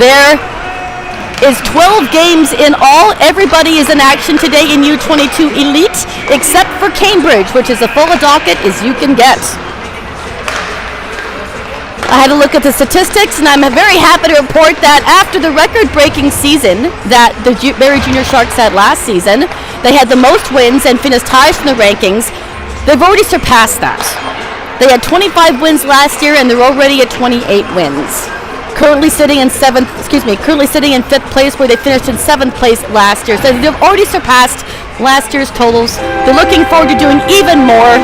There is 12 games in all. Everybody is in action today in U22 Elite, except for Cambridge, which is as full a docket as you can get. I had a look at the statistics, and I'm very happy to report that after the record-breaking season that the Barrie Junior Sharks had last season, they had the most wins and finished highest in the rankings. They've already surpassed that. They had 25 wins last year, and they're already at 28 wins. Currently sitting in fifth place, where they finished in 7th place last year. So they've already surpassed last year's totals. They're looking forward to doing even more.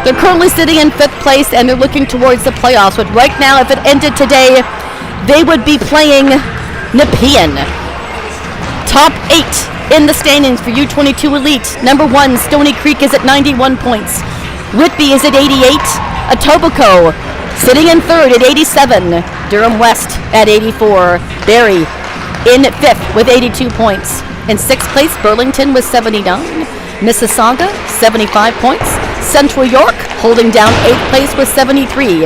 They're currently sitting in 5th place, and they're looking towards the playoffs. But right now, if it ended today, they would be playing Nepean. Top 8 in the standings for U22 Elite. Number 1, Stony Creek is at 91 points. Whitby is at 88. Etobicoke sitting in 3rd at 87. Durham West at 84. Barrie in 5th with 82 points. In 6th place, Burlington with 79. Mississauga, 75 points. Central York holding down 8th place with 73.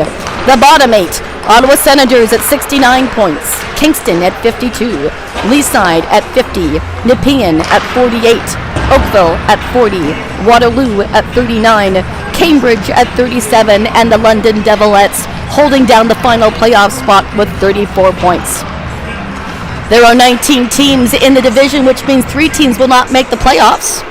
The bottom 8, Ottawa Senators at 69 points. Kingston at 52. Leaside at 50. Nepean at 48. Oakville at 40. Waterloo at 39. Cambridge at 37. And the London Devilettes holding down the final playoff spot with 34 points. There are 19 teams in the division, which means 3 teams will not make the playoffs.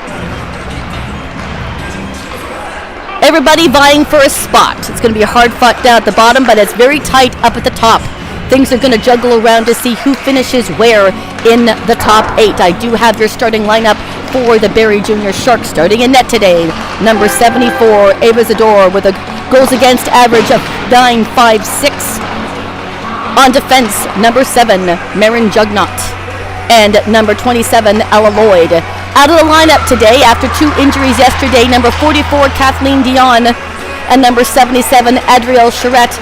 Everybody vying for a spot. It's going to be a hard fought down at the bottom, but it's very tight up at the top. Things are going to juggle around to see who finishes where in the top 8. I do have your starting lineup for the Barrie Junior Sharks. Starting in net today, number 74, Ava Zador, with a goals against average of 9.56. On defense, number 7, Marin Jugnot, and number 27, Ella Lloyd. Out of the lineup today after 2 injuries yesterday, number 44, Kathleen Dion, and number 77, Adrielle Charette,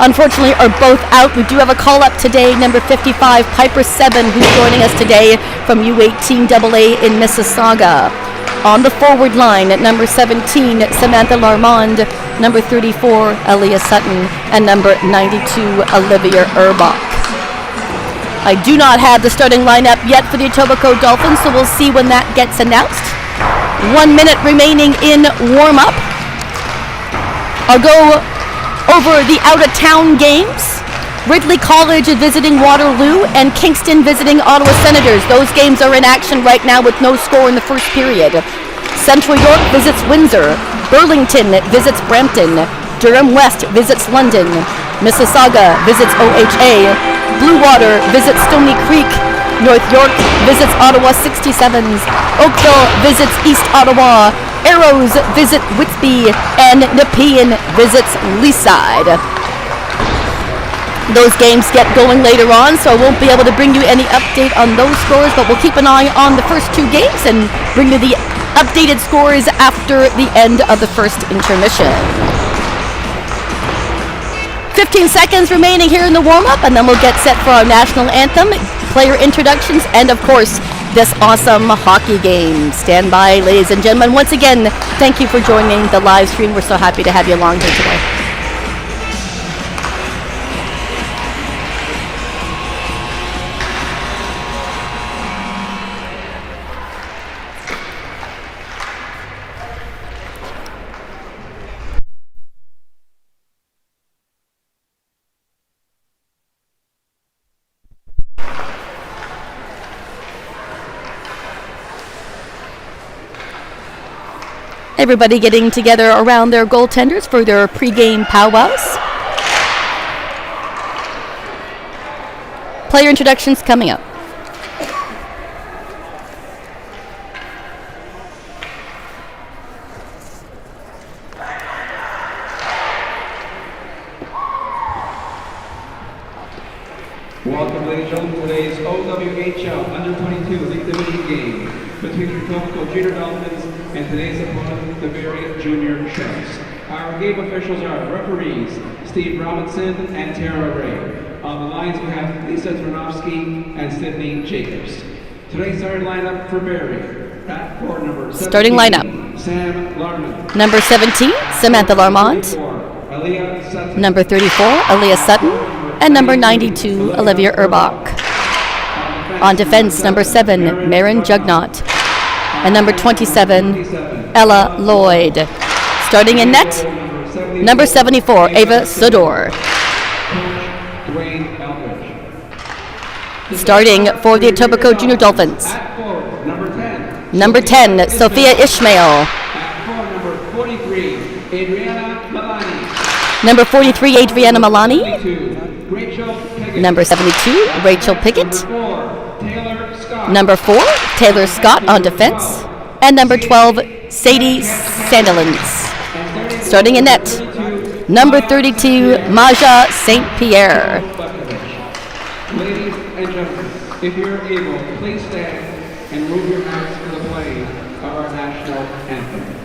unfortunately are both out. We do have a call-up today, number 55, Piper 7, who's joining us today from U18 AA in Mississauga. On the forward line, at number 17, Samantha Larmond, number 34, Aaliyah Sutton, and number 92, Olivia Urbach. I do not have the starting lineup yet for the Etobicoke Dolphins, so we'll see when that gets announced. 1 minute remaining in warm-up. I'll go over the out-of-town games. Ridley College is visiting Waterloo, and Kingston visiting Ottawa Senators. Those games are in action right now with no score in the first period. Central York visits Windsor. Burlington visits Brampton. Durham West visits London. Mississauga visits OHA. Bluewater visits Stony Creek. North York visits Ottawa 67s. Oakville visits East Ottawa. Arrows visit Whitby. And Nepean visits Leaside. Those games get going later on, so I won't be able to bring you any update on those scores, but we'll keep an eye on the first 2 games and bring you the updated scores after the end of the first intermission. 15 seconds remaining here in the warm-up, and then we'll get set for our national anthem, player introductions, and of course, this awesome hockey game. Stand by, ladies and gentlemen. Once again, thank you for joining the live stream. We're so happy to have you along here today. Everybody getting together around their goaltenders for their pregame powwows. Player introductions coming up. Welcome, ladies and gentlemen, to today's OWHL Under-22 League Division game between the Etobicoke Junior Dolphins and today's opponent, the Barrie Junior Sharks. Our game officials are referees Steve Robinson and Tara Ray. On the lines we have Lisa Tarnowski and Sydney Jacobs. Today's starting lineup for Barrie. At for number 17, starting lineup. Sam Larmond. Number 17, Samantha Larmond. Number 34, Aaliyah Sutton. and number 92, Olivia Urbach. On defense, number 7, Marin Jugnot, and number 27, Ella Lloyd. Starting in net, number 74, Ava Sodor. Starting for the Etobicoke Junior Dolphins, number 10, Sophia Ishmael. Number 43, Adriana Milani. Number 72, Rachel Pickett. Number 4, Taylor Scott on defense. And number 12, Sadie Sandilands. Starting in net, number 32, Maja St. Pierre. Ladies and gentlemen, if you're able, please stand and move your hands for the playing of our national anthem.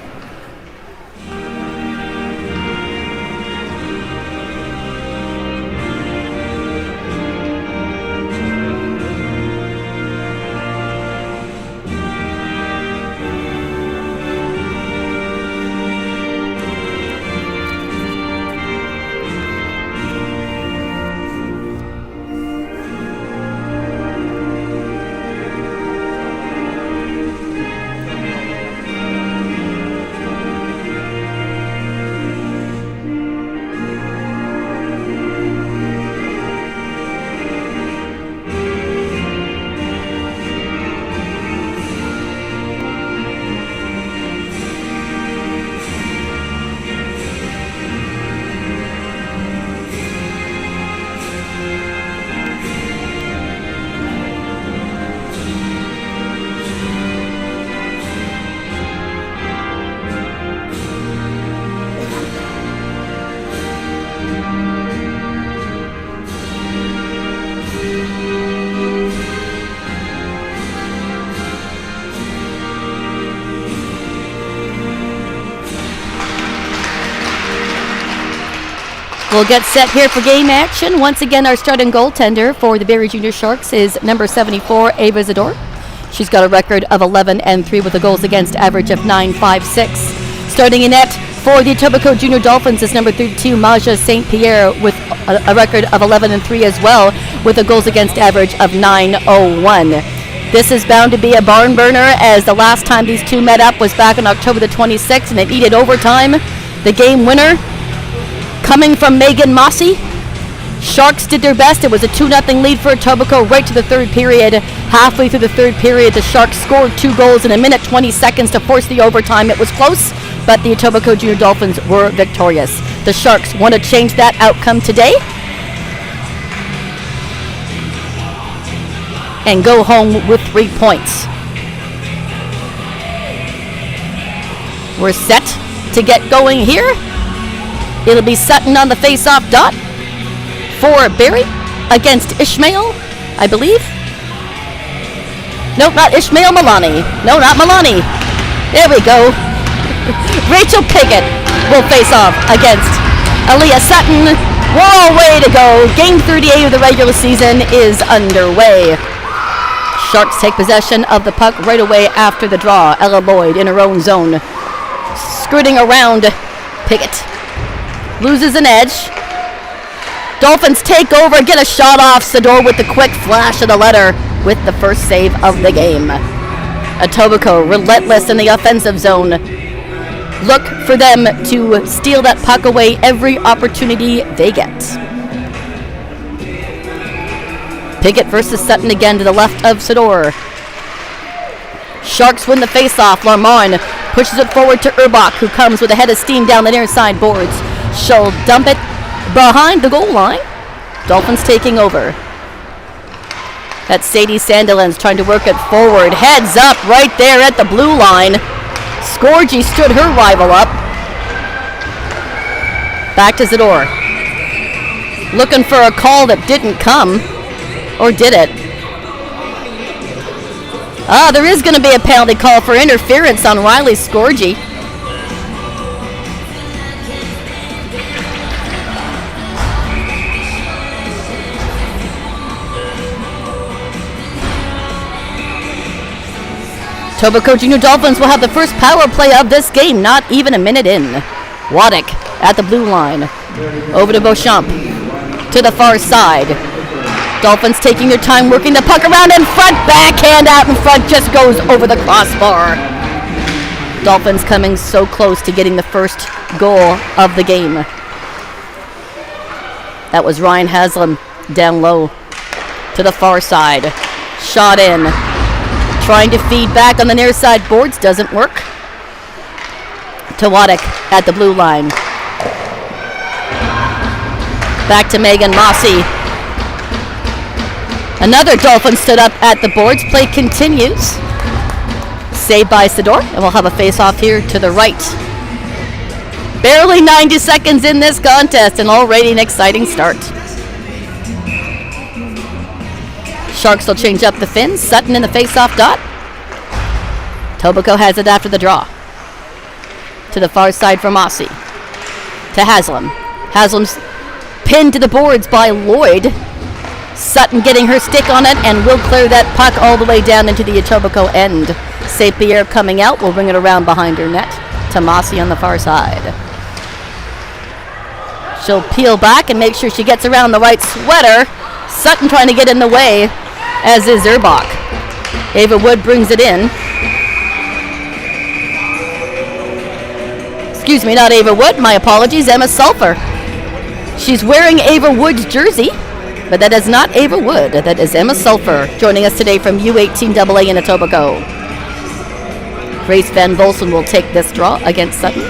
We'll get set here for game action. Once again, our starting goaltender for the Barrie Junior Sharks is number 74, Ava Zador. She's got a record of 11-3 with a goals against average of 9.56. Starting in net for the Etobicoke Junior Dolphins is number 32, Maja St. Pierre, with a record of 11-3 as well, with a goals against average of 9.01. This is bound to be a barn burner, as the last time these two met up was back on October the 26th, and it needed overtime. The game winner coming from Megan Mossy. Sharks did their best. It was a 2-0 lead for Etobicoke right to the third period. Halfway through the third period, the Sharks scored 2 goals in a minute 20 seconds to force the overtime. It was close, but the Etobicoke Junior Dolphins were victorious. The Sharks want to change that outcome today and go home with 3 points. We're set to get going here. It'll be Sutton on the face-off dot for Barrie against Ishmael, I believe. Nope, not Ishmael, Milani. No, not Milani. There we go. Rachel Pickett will face off against Aaliyah Sutton. We're all ready to go. Game 38 of the regular season is underway. Sharks take possession of the puck right away after the draw. Ella Lloyd in her own zone, skirting around Pickett. Loses an edge. Dolphins take over, get a shot off. Sador with the quick flash of the letter with the first save of the game. Etobicoke relentless in the offensive zone. Look for them to steal that puck away every opportunity they get. Pickett versus Sutton again to the left of Sador. Sharks win the faceoff. Larmon pushes it forward to Urbach, who comes with a head of steam down the near side boards. She'll dump it behind the goal line. Dolphins taking over. That's Sadie Sandilands trying to work it forward. Heads up right there at the blue line. Scorgi stood her rival up. Back to Zador. Looking for a call that didn't come. Or did it? There is going to be a penalty call for interference on Riley Scorgi. Etobicoke Junior Dolphins will have the first power play of this game, not even a minute in. Waddick at the blue line. Over to Beauchamp. to the far side. Dolphins taking their time working the puck around in front. Backhand out in front, just goes over the crossbar. Dolphins coming so close to getting the first goal of the game. That was Ryan Haslam down low to the far side. Shot in. Trying to feed back on the near side boards. Doesn't work. Tawadek at the blue line. Back to Megan Mossy. Another Dolphin stood up at the boards. Play continues. Saved by Sador. And we'll have a face-off here to the right. Barely 90 seconds in this contest and already an exciting start. Sharks will change up the fins. Sutton in the face-off dot. Tobacco has it after the draw. To the far side for Mossy. To Haslam. Haslam's pinned to the boards by Lloyd. Sutton getting her stick on it and will clear that puck all the way down into the Etobicoke end. St. Pierre coming out. Will bring it around behind her net. To Mossy on the far side. She'll peel back and make sure she gets around the right sweater. Sutton trying to get in the way, as is Erbach. Ava Wood brings it in. Excuse me, not Ava Wood. My apologies. Emma Sulphur. She's wearing Ava Wood's jersey, but that is not Ava Wood. That is Emma Sulphur joining us today from U18AA in Etobicoke. Grace Van Volsen will take this draw against Sutton.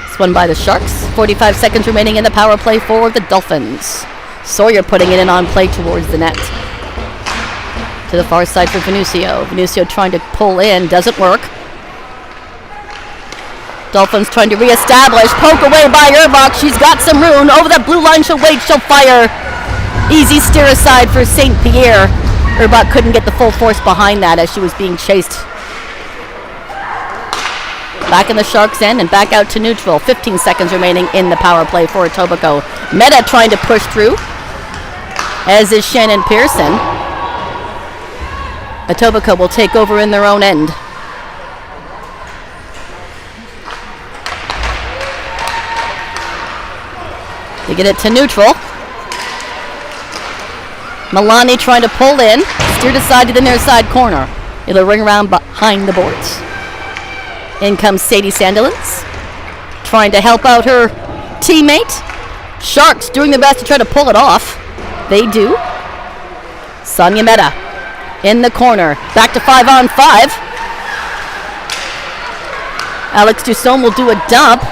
It's won by the Sharks. 45 seconds remaining in the power play for the Dolphins. Sawyer putting it in on play towards the net. To the far side for Venucio. Venucio trying to pull in. Doesn't work. Dolphins trying to reestablish. Poke away by Erbach. She's got some room. Over the blue line. She'll wait. She'll fire. Easy steer aside for St. Pierre. Erbach couldn't get the full force behind that as she was being chased. Back in the Sharks' end and back out to neutral. 15 seconds remaining in the power play for Etobicoke. Meta trying to push through, as is Shannon Pearson. Etobicoke will take over in their own end. They get it to neutral. Milani trying to pull in. Steered aside to the near side corner. It'll ring around behind the boards. In comes Sadie Sandilands, trying to help out her teammate. Sharks doing their best to try to pull it off. They do. Sonia Meta in the corner. Back to 5-on-5. Alex Dusson will do a dump.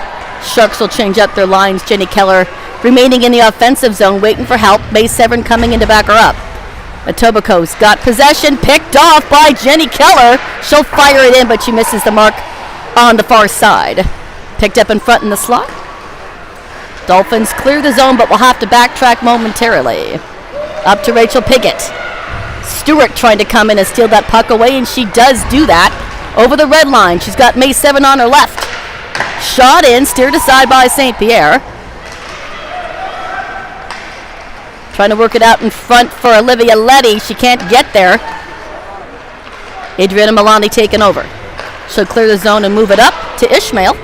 Sharks will change up their lines. Jenny Keller remaining in the offensive zone, waiting for help. May Severn coming in to back her up. Etobicoke's got possession, picked off by Jenny Keller. She'll fire it in, but she misses the mark on the far side. Picked up in front in the slot. Dolphins clear the zone, but will have to backtrack momentarily. Up to Rachel Piggott. Stewart trying to come in and steal that puck away, and she does do that. Over the red line. She's got May 7 on her left. Shot in, steered aside by St. Pierre. Trying to work it out in front for Olivia Letty. She can't get there. Adriana Milani taking over. She'll clear the zone and move it up to Ishmael.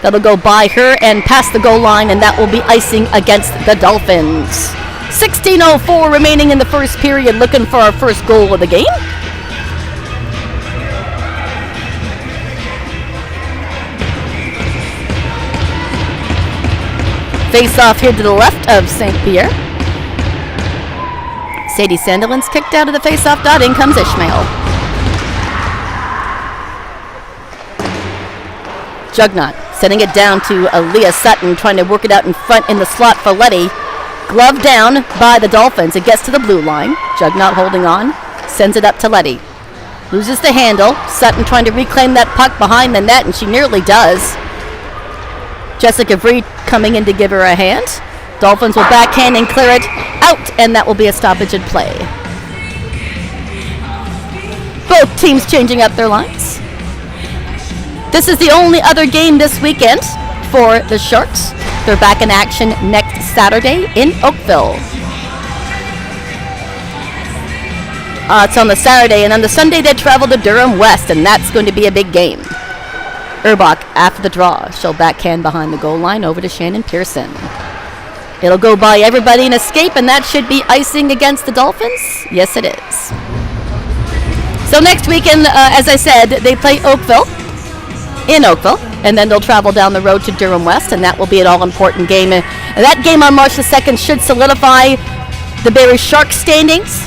That'll go by her and past the goal line, and that will be icing against the Dolphins. 16:04 remaining in the first period, looking for our first goal of the game. Face off here to the left of St. Pierre. Sadie Sandilands kicked out of the face-off dot. In comes Ishmael. Jugnot setting it down to Aaliyah Sutton, trying to work it out in front in the slot for Letty. Glove down by the Dolphins. It gets to the blue line. Jugnot holding on. Sends it up to Letty. Loses the handle. Sutton trying to reclaim that puck behind the net, and she nearly does. Jessica Vree coming in to give her a hand. Dolphins will backhand and clear it out, and that will be a stoppage in play. Both teams changing up their lines. This is the only other game this weekend for the Sharks. They're back in action next Saturday in Oakville. It's on the Saturday, and on the Sunday they travel to Durham West, and that's going to be a big game. Erbach after the draw. She'll backhand behind the goal line over to Shannon Pearson. It'll go by everybody and escape, and that should be icing against the Dolphins. Yes, it is. So next weekend, as I said, they play Oakville, in Oakville, and then they'll travel down the road to Durham West, and that will be an all-important game. And that game on March the 2nd should solidify the Barrie Sharks standings.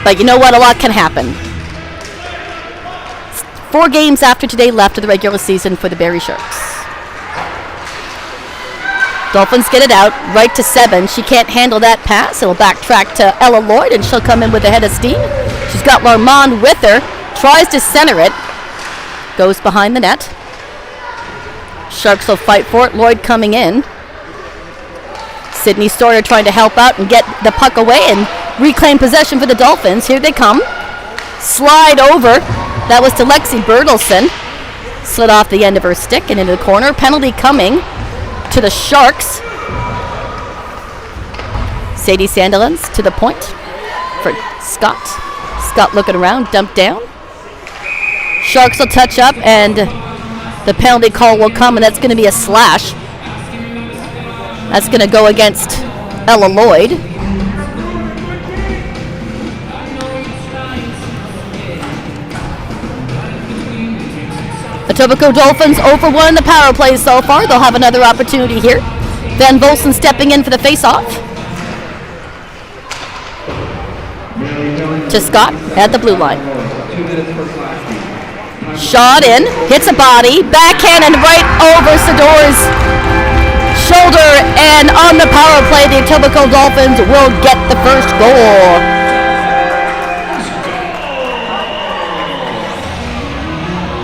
But you know what? A lot can happen. 4 games after today left of the regular season for the Barrie Sharks. Dolphins get it out, right to 7. She can't handle that pass. It'll backtrack to Ella Lloyd, and she'll come in with a head of steam. She's got Larmond with her. Tries to center it. Goes behind the net. Sharks will fight for it. Lloyd coming in. Sydney Sawyer trying to help out and get the puck away and reclaim possession for the Dolphins. Here they come. Slide over. That was to Lexi Bertelsen. Slid off the end of her stick and into the corner. Penalty coming to the Sharks. Sadie Sandilands to the point for Scott. Scott looking around, dumped down. Sharks will touch up, and the penalty call will come, and that's going to be a slash. That's going to go against Ella Lloyd. Etobicoke Dolphins 0 for 1 in the power play so far. They'll have another opportunity here. Van Volsen stepping in for the face-off. To Scott at the blue line. Shot in, hits a body, backhand and right over Sador's shoulder, and on the power play, the Etobicoke Dolphins will get the first goal.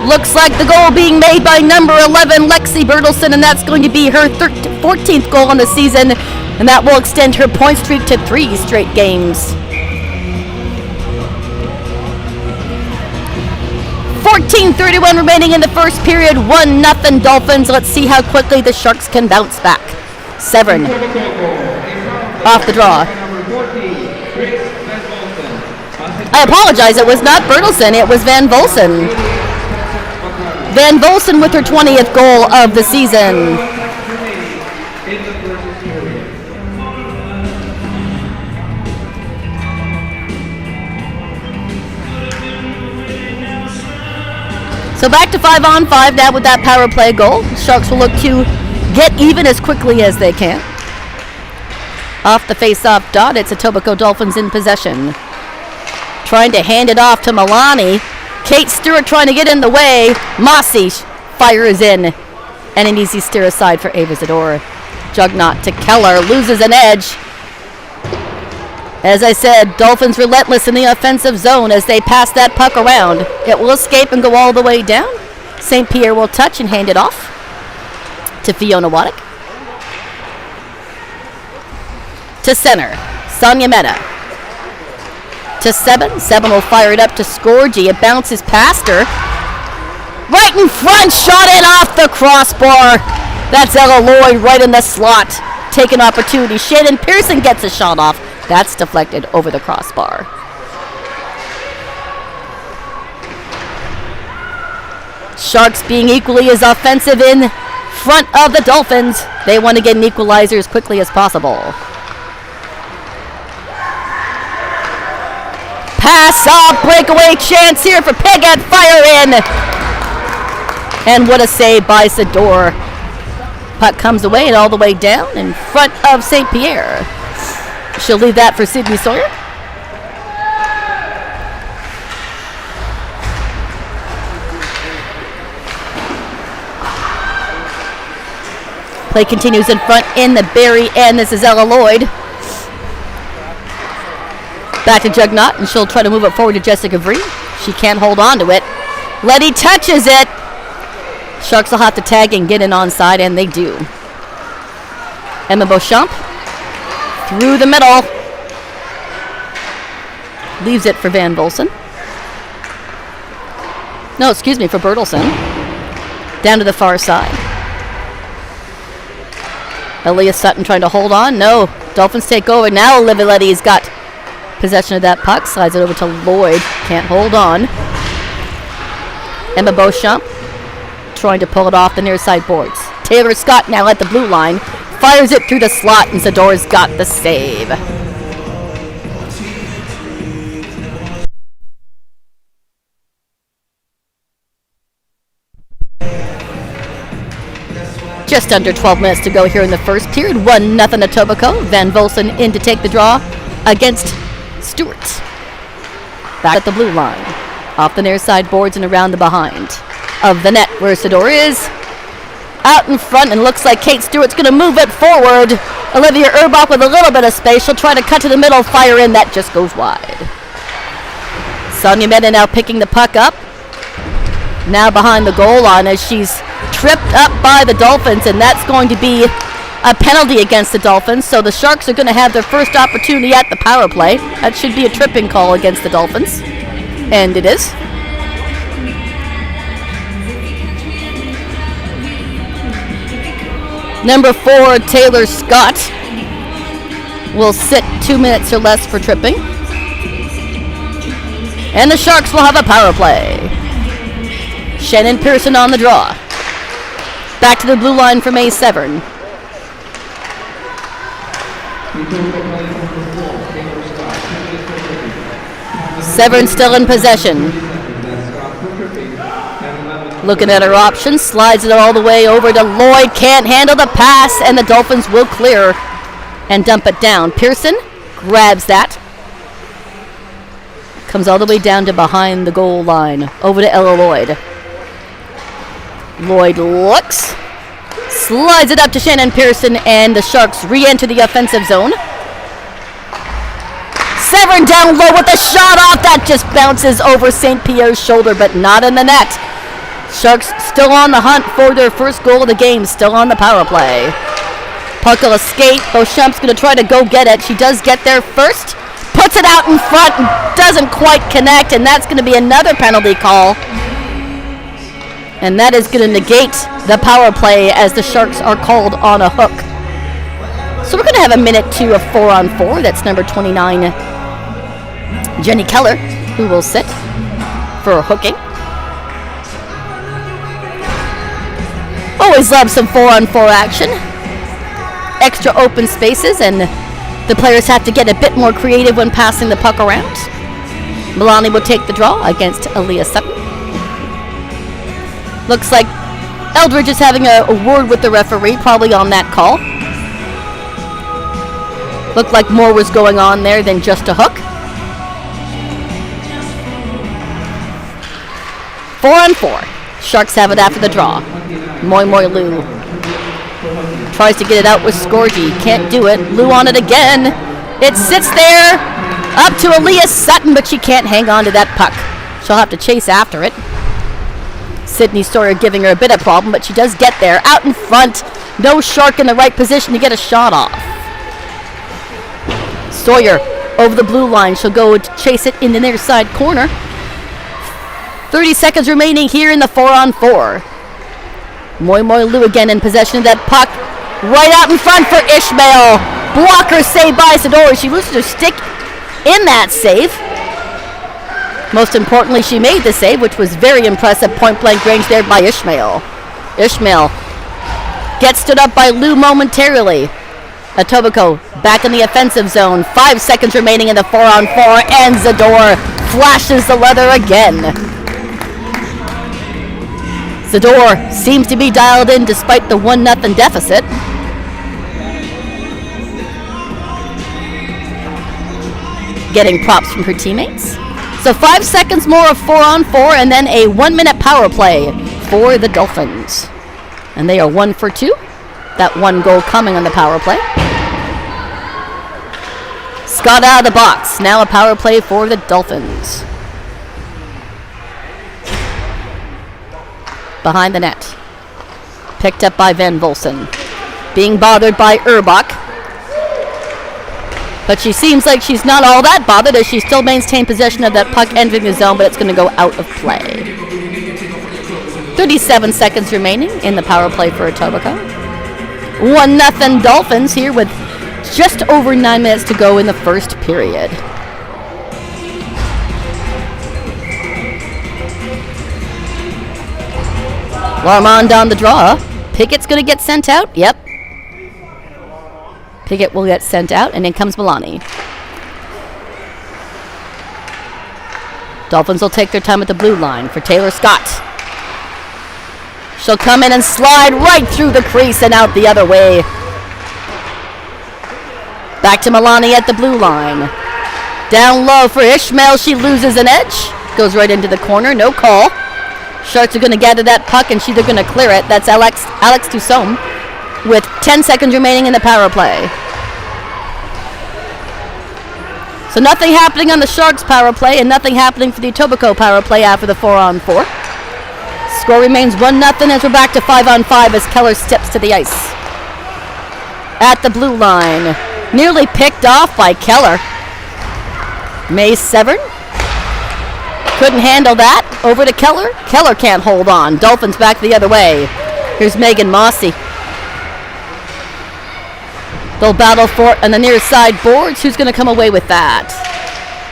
Looks like the goal being made by number 11, Lexi Bertelsen, and that's going to be her 14th goal on the season, and that will extend her point streak to 3 straight games. 14:31 remaining in the first period, 1-0 Dolphins. Let's see how quickly the Sharks can bounce back. Severn off the draw. I apologize, it was not Bertelsen, it was Van Volsen. Van Volsen with her 20th goal of the season. So back to 5-on-5 now with that power play goal. Sharks will look to get even as quickly as they can. Off the face-off dot, it's Etobicoke Dolphins in possession. Trying to hand it off to Milani. Kate Stewart trying to get in the way. Mossy fires in. And an easy steer aside for Ava Zador. Jugnot to Keller. Loses an edge. As I said, Dolphins relentless in the offensive zone as they pass that puck around. It will escape and go all the way down. St. Pierre will touch and hand it off to Fiona Waddick. To center, Sonia Mehta. To Seven. Seven will fire it up to Scorgi. It bounces past her. Right in front, shot in off the crossbar. That's Ella Lloyd right in the slot. Take an opportunity. Shannon Pearson gets a shot off. That's deflected over the crossbar. Sharks being equally as offensive in front of the Dolphins. They want to get an equalizer as quickly as possible. Pass off, breakaway chance here for Pegat, fire in. And what a save by Sador. Puck comes away and all the way down in front of St. Pierre. She'll leave that for Sydney Sawyer. Play continues in front in the Barrie end. This is Ella Lloyd. Back to Jugnot, and she'll try to move it forward to Jessica Vree. She can't hold on to it. Letty touches it. Sharks will have to tag and get in onside, and they do. Emma Beauchamp through the middle. Leaves it for Van Volsen. No, excuse me, for Bertelsen. Down to the far side. Aaliyah Sutton trying to hold on. No, Dolphins take over. Now Olivia Letty's got possession of that puck. Slides it over to Lloyd. Can't hold on. Emma Beauchamp trying to pull it off the near side boards. Taylor Scott now at the blue line. Fires it through the slot, and Zador's got the save. Just under 12 minutes to go here in the first period. 1-0 Etobicoke. Van Volsen in to take the draw against Stewart. Back at the blue line. Off the near side boards and around the behind of the net where Sador is. Out in front, and looks like Kate Stewart's going to move it forward. Olivia Urbach with a little bit of space. She'll try to cut to the middle, fire in. That just goes wide. Sonia Mena now picking the puck up. Now behind the goal line as she's tripped up by the Dolphins, and that's going to be a penalty against the Dolphins. So the Sharks are going to have their first opportunity at the power play. That should be a tripping call against the Dolphins. And it is. Number 4, Taylor Scott, will sit 2 minutes or less for tripping. And the Sharks will have a power play. Shannon Pearson on the draw. Back to the blue line from A7. Severn still in possession. Looking at her options, slides it all the way over to Lloyd. Can't handle the pass, and the Dolphins will clear and dump it down. Pearson grabs that. Comes all the way down to behind the goal line. Over to Ella Lloyd. Lloyd looks. Slides it up to Shannon Pearson, and the Sharks re-enter the offensive zone. Severn down low with a shot off. That just bounces over St. Pierre's shoulder, but not in the net. Sharks still on the hunt for their first goal of the game, still on the power play. Puck will escape. Beauchamp's going to try to go get it. She does get there first. Puts it out in front and doesn't quite connect, and that's going to be another penalty call. And that is going to negate the power play as the Sharks are called on a hook. So we're going to have a minute to a 4-on-4. That's number 29, Jenny Keller, who will sit for hooking. Always love some 4-on-4 action. Extra open spaces, and the players have to get a bit more creative when passing the puck around. Milani will take the draw against Aaliyah Sutton. Looks like Eldridge is having a word with the referee, probably on that call. Looked like more was going on there than just a hook. 4-on-4. Sharks have it after the draw. Moi Lou tries to get it out with Scorgi. Can't do it. Lou on it again. It sits there up to Aaliyah Sutton, but she can't hang on to that puck. She'll have to chase after it. Sydney Sawyer giving her a bit of problem, but she does get there. Out in front. No Shark in the right position to get a shot off. Sawyer over the blue line. She'll go to chase it in the near side corner. 30 seconds remaining here in the 4-on-4. Moi Lou again in possession of that puck. Right out in front for Ishmael. Blocker saved by Sador. She loses her stick in that save. Most importantly, she made the save, which was very impressive. Point blank range there by Ishmael. Ishmael gets stood up by Lou momentarily. Etobicoke back in the offensive zone. 5 seconds remaining in the 4-on-4, and Zador flashes the leather again. Zador seems to be dialed in despite the 1-0 deficit. Getting props from her teammates. So 5 seconds more of 4-on-4, and then a 1-minute power play for the Dolphins. And they are 1 for 2. That one goal coming on the power play. Scott out of the box. Now a power play for the Dolphins. Behind the net. Picked up by Van Volsen. Being bothered by Urbach. But she seems like she's not all that bothered as she still maintains possession of that puck entering the zone, but it's going to go out of play. 37 seconds remaining in the power play for Etobicoke. 1-0 Dolphins here with just over 9 minutes to go in the first period. Larmond on the draw. Pigot's going to get sent out. Yep. Pigot will get sent out, and in comes Milani. Dolphins will take their time at the blue line for Taylor Scott. She'll come in and slide right through the crease and out the other way. Back to Milani at the blue line. Down low for Ishmael. She loses an edge. Goes right into the corner. No call. Sharks are going to gather that puck, and they're going to clear it. That's Alex Toussaint with 10 seconds remaining in the power play. So nothing happening on the Sharks power play and nothing happening for the Etobicoke power play after the 4-on-4. Score remains 1-0 as we're back to 5-on-5 as Keller steps to the ice. At the blue line. Nearly picked off by Keller. May Severn. Couldn't handle that. Over to Keller. Keller can't hold on. Dolphins back the other way. Here's Megan Mossy. They'll battle for it on the near side boards. Who's going to come away with that?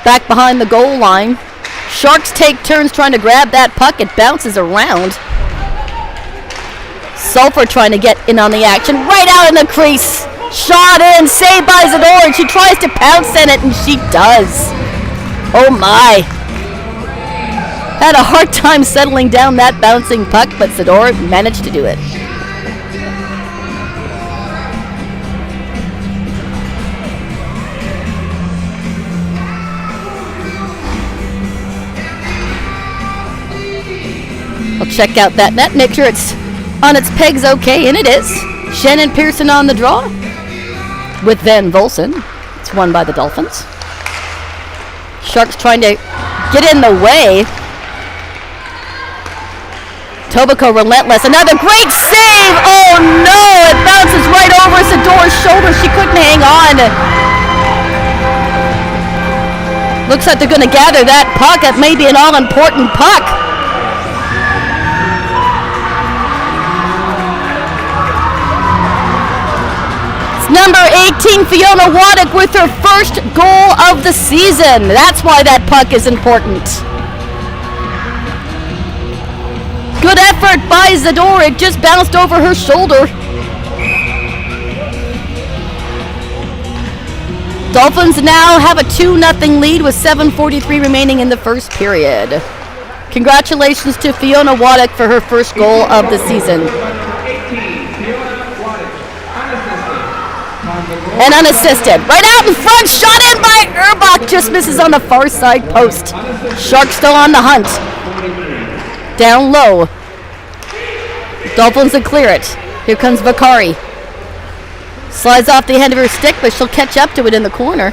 Back behind the goal line. Sharks take turns trying to grab that puck. It bounces around. Sulphur trying to get in on the action. Right out in the crease. Shot in. Saved by Zador. And she tries to pounce in it, and she does. Oh my. Had a hard time settling down that bouncing puck, but Zador managed to do it. I'll check out that net, make sure it's on its pegs okay, and it is. Shannon Pearson on the draw with Van Volsen. It's won by the Dolphins. Sharks trying to get in the way. Etobicoke relentless. Another great save! Oh no! It bounces right over Zador's shoulder. She couldn't hang on. Looks like they're going to gather that puck. It may be an all-important puck. Number 18, Fiona Waddick with her first goal of the season. That's why that puck is important. Good effort by Zador. It just bounced over her shoulder. Dolphins now have a 2-0 lead with 7:43 remaining in the first period. Congratulations to Fiona Waddick for her first goal of the season. And unassisted. Right out in front. Shot in by Erbach. Just misses on the far side post. Sharks still on the hunt. Down low. Dolphins will clear it. Here comes Vakari. Slides off the end of her stick, but she'll catch up to it in the corner.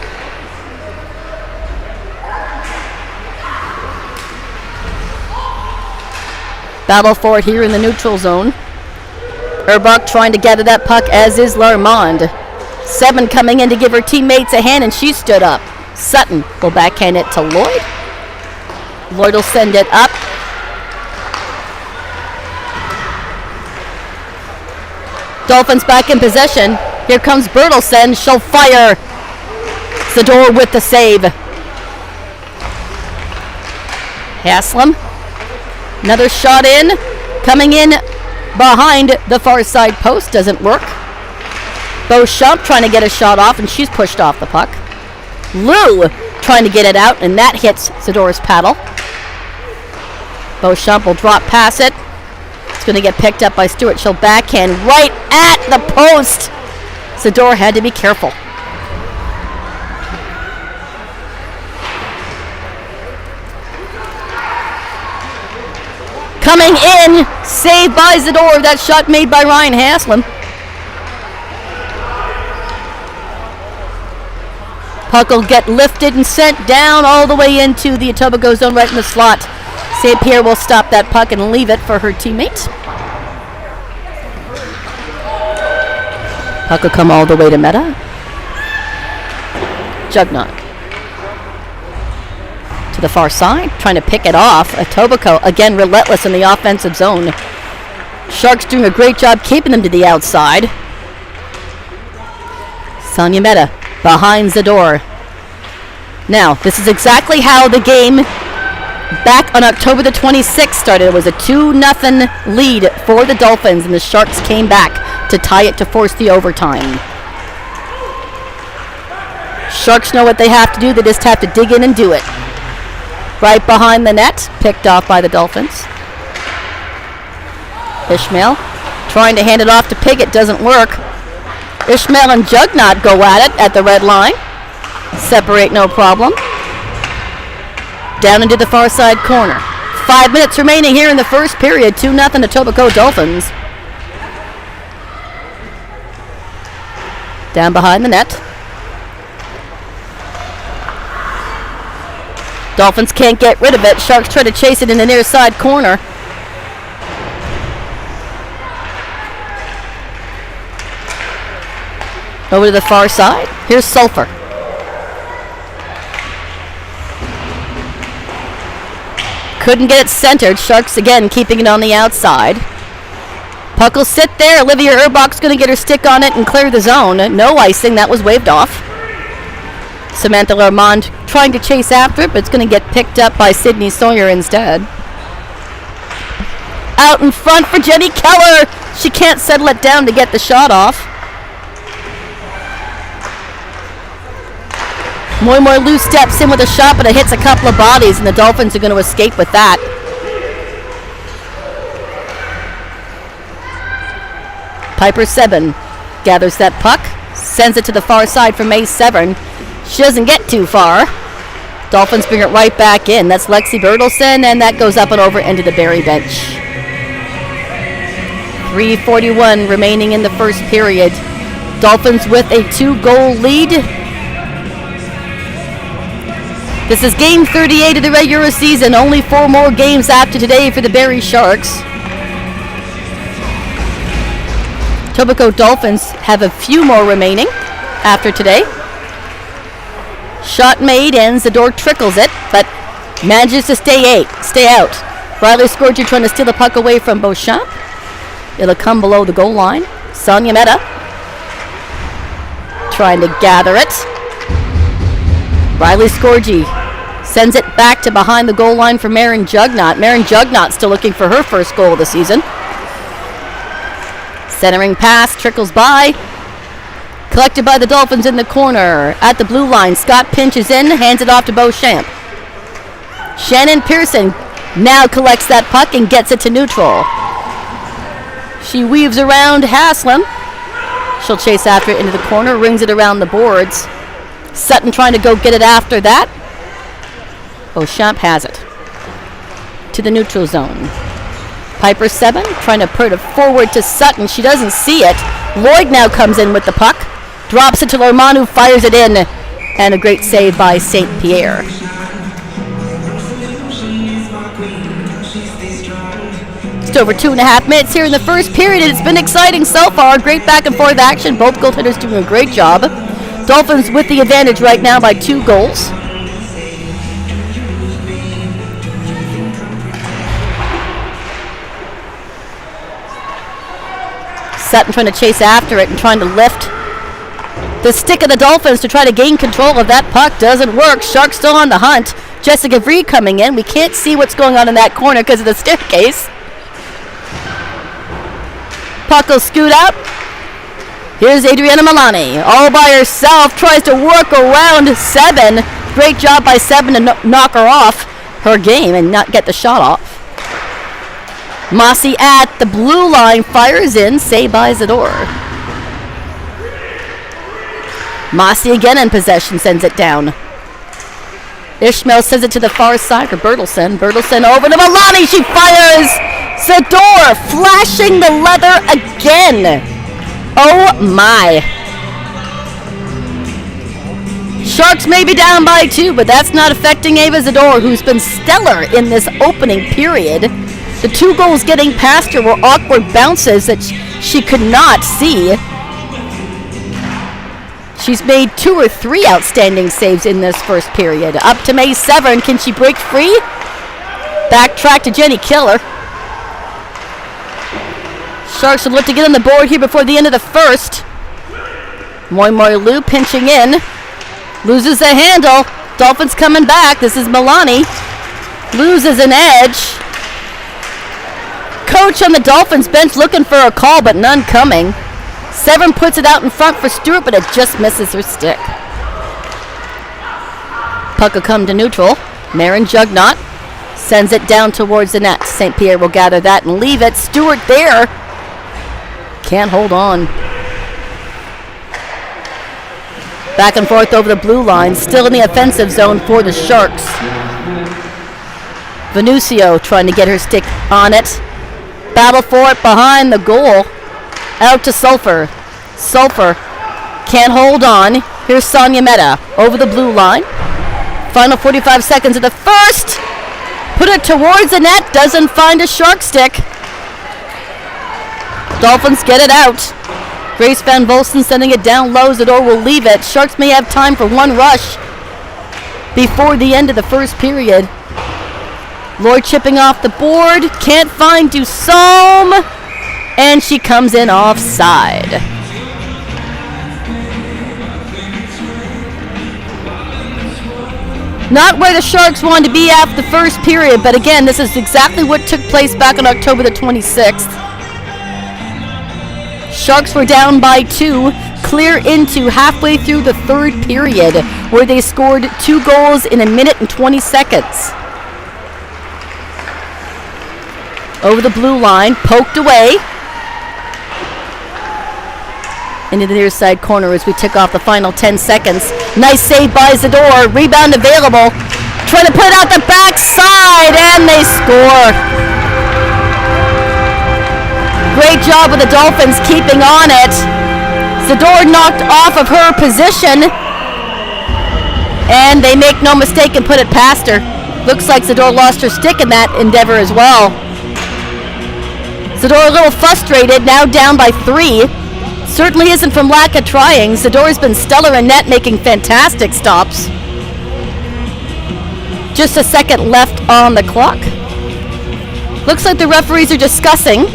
Battle for it here in the neutral zone. Erbach trying to gather that puck, as is Larmond. 7 coming in to give her teammates a hand, and she stood up. Sutton will backhand it to Lloyd. Lloyd will send it up. Dolphins back in possession. Here comes Bertelsen. She'll fire. Zador with the save. Haslam. Another shot in. Coming in behind the far side post. Doesn't work. Beauchamp trying to get a shot off, and she's pushed off the puck. Lou trying to get it out, and that hits Zador's paddle. Beauchamp will drop past it. It's going to get picked up by Stewart. She'll backhand right at the post. Zador had to be careful. Coming in, saved by Zador. That shot made by Ryan Haslam. Puck will get lifted and sent down all the way into the Etobicoke zone right in the slot. St. Pierre will stop that puck and leave it for her teammate. Puck will come all the way to Meta. Jugnaught. To the far side, trying to pick it off. Etobicoke, again, relentless in the offensive zone. Sharks doing a great job keeping them to the outside. Sonia Meta behind Zador. Now, this is exactly how the game back on October the 26th started. It was a 2-0 lead for the Dolphins, and the Sharks came back to tie it to force the overtime. Sharks know what they have to do. They just have to dig in and do it. Right behind the net, picked off by the Dolphins. Ishmael trying to hand it off to Piggott, doesn't work. Ishmael and Jugnaught go at it at the red line. Separate, no problem. Down into the far side corner. 5 minutes remaining here in the first period. 2-0 Etobicoke Dolphins. Down behind the net. Dolphins can't get rid of it. Sharks try to chase it in the near side corner. Over to the far side. Here's Sulphur. Couldn't get it centered. Sharks again keeping it on the outside. Puck will sit there. Olivia Urbach's going to get her stick on it and clear the zone. No icing. That was waved off. Samantha Larmond trying to chase after it, but it's going to get picked up by Sydney Sawyer instead. Out in front for Jenny Keller. She can't settle it down to get the shot off. Moy steps in with a shot, but it hits a couple of bodies, and the Dolphins are going to escape with that. Piper Seven gathers that puck, sends it to the far side for May Severn. She doesn't get too far. Dolphins bring it right back in. That's Lexi Bertelsen, and that goes up and over into the Barrie bench. 3:41 remaining in the first period. Dolphins with a 2-goal lead. This is game 38 of the regular season. Only 4 more games after today for the Barrie Sharks. Etobicoke Dolphins have a few more remaining after today. Shot made, ends, the door trickles it, but manages to stay out. Riley Scorgi trying to steal the puck away from Beauchamp. It'll come below the goal line. Sonia Mehta trying to gather it. Riley Scorgi sends it back to behind the goal line for Marin Jugnaught. Marin Jugnaught still looking for her first goal of the season. Centering pass, trickles by. Collected by the Dolphins in the corner. At the blue line, Scott pinches in, hands it off to Beauchamp. Shannon Pearson now collects that puck and gets it to neutral. She weaves around Haslam. She'll chase after it into the corner, rings it around the boards. Sutton trying to go get it after that. Beauchamp has it. To the neutral zone. Piper Seven trying to put it forward to Sutton. She doesn't see it. Lloyd now comes in with the puck. Drops it to Lorman, who fires it in. And a great save by St. Pierre. Just over 2.5 minutes here in the first period. It's been exciting so far. Great back and forth action. Both goaltenders doing a great job. Dolphins with the advantage right now by 2 goals. Sutton trying to chase after it and trying to lift the stick of the Dolphins to try to gain control of that puck. Doesn't work. Sharks still on the hunt. Jessica Vree coming in. We can't see what's going on in that corner because of the staircase. Puck will scoot out. Here's Adriana Milani. All by herself. Tries to work around Seven. Great job by Seven to knock her off her game and not get the shot off. Mossy at the blue line fires in, saved by Zador. Mossy again in possession, sends it down. Ishmael sends it to the far side for Bertelsen. Bertelsen over to Milani, she fires! Zador flashing the leather again. Oh my. Sharks may be down by 2, but that's not affecting Ava Zador, who's been stellar in this opening period. The 2 goals getting past her were awkward bounces that she could not see. She's made 2 or 3 outstanding saves in this first period. Up to May Severn. Can she break free? Backtrack to Jenny Keller. Sharks will look to get on the board here before the end of the first. Moy Lou pinching in. Loses the handle. Dolphins coming back. This is Milani. loses an edge. Coach on the Dolphins bench looking for a call, but none coming. Severn puts it out in front for Stewart, but it just misses her stick. Puck will come to neutral. Marin Jugnot sends it down towards the net. St. Pierre will gather that and leave it. Stewart there. Can't hold on. Back and forth over the blue line. Still in the offensive zone for the Sharks. Venucio trying to get her stick on it. Battle for it behind the goal. Out to Sulphur. Sulphur can't hold on. Here's Sonia Meta over the blue line. Final 45 seconds of the first. Put it towards the net. Doesn't find a Shark stick. Dolphins get it out. Grace Van Volsen sending it down low. Zador will leave it. Sharks may have time for one rush before the end of the first period. Lloyd chipping off the board. Can't find Dusaume. And she comes in offside. Not where the Sharks wanted to be after the first period, but again, this is exactly what took place back on October the 26th. Sharks were down by 2, clear into halfway through the third period, where they scored 2 goals in a minute and 20 seconds. Over the blue line, poked away. Into the near side corner as we tick off the final 10 seconds. Nice save by Zador. Rebound available. Trying to put it out the backside, and they score. Great job with the Dolphins keeping on it. Zador knocked off of her position, and they make no mistake and put it past her. Looks like Zador lost her stick in that endeavor as well. Zador a little frustrated, now down by 3. Certainly isn't from lack of trying. Zador's been stellar in net, making fantastic stops. Just a second left on the clock. Looks like the referees are discussing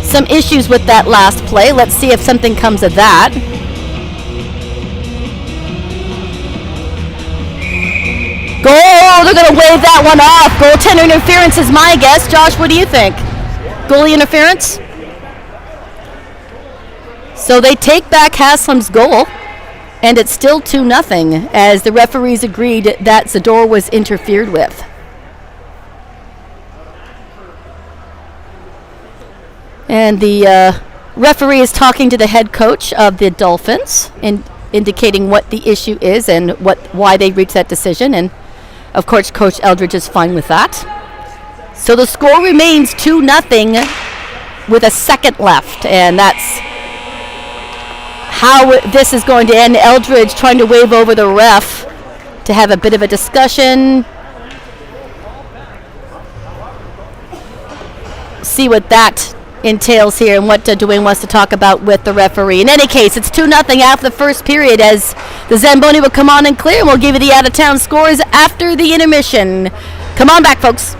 some issues with that last play. Let's see if something comes of that. Goal! They're going to wave that one off. Goaltender interference is my guess. Josh, what do you think? Goalie interference? So they take back Haslam's goal, and it's still 2-0 as the referees agreed that Zador was interfered with. And the referee is talking to the head coach of the Dolphins, indicating what the issue is and why they reached that decision. And, of course, Coach Eldridge is fine with that. So the score remains 2-0 with a second left, and that's how this is going to end. Eldridge trying to wave over the ref to have a bit of a discussion. See what that entails here and what Dwayne wants to talk about with the referee. In any case, it's 2-0 after the first period as the Zamboni will come on and clear, and we'll give you the out-of-town scores after the intermission. Come on back, folks.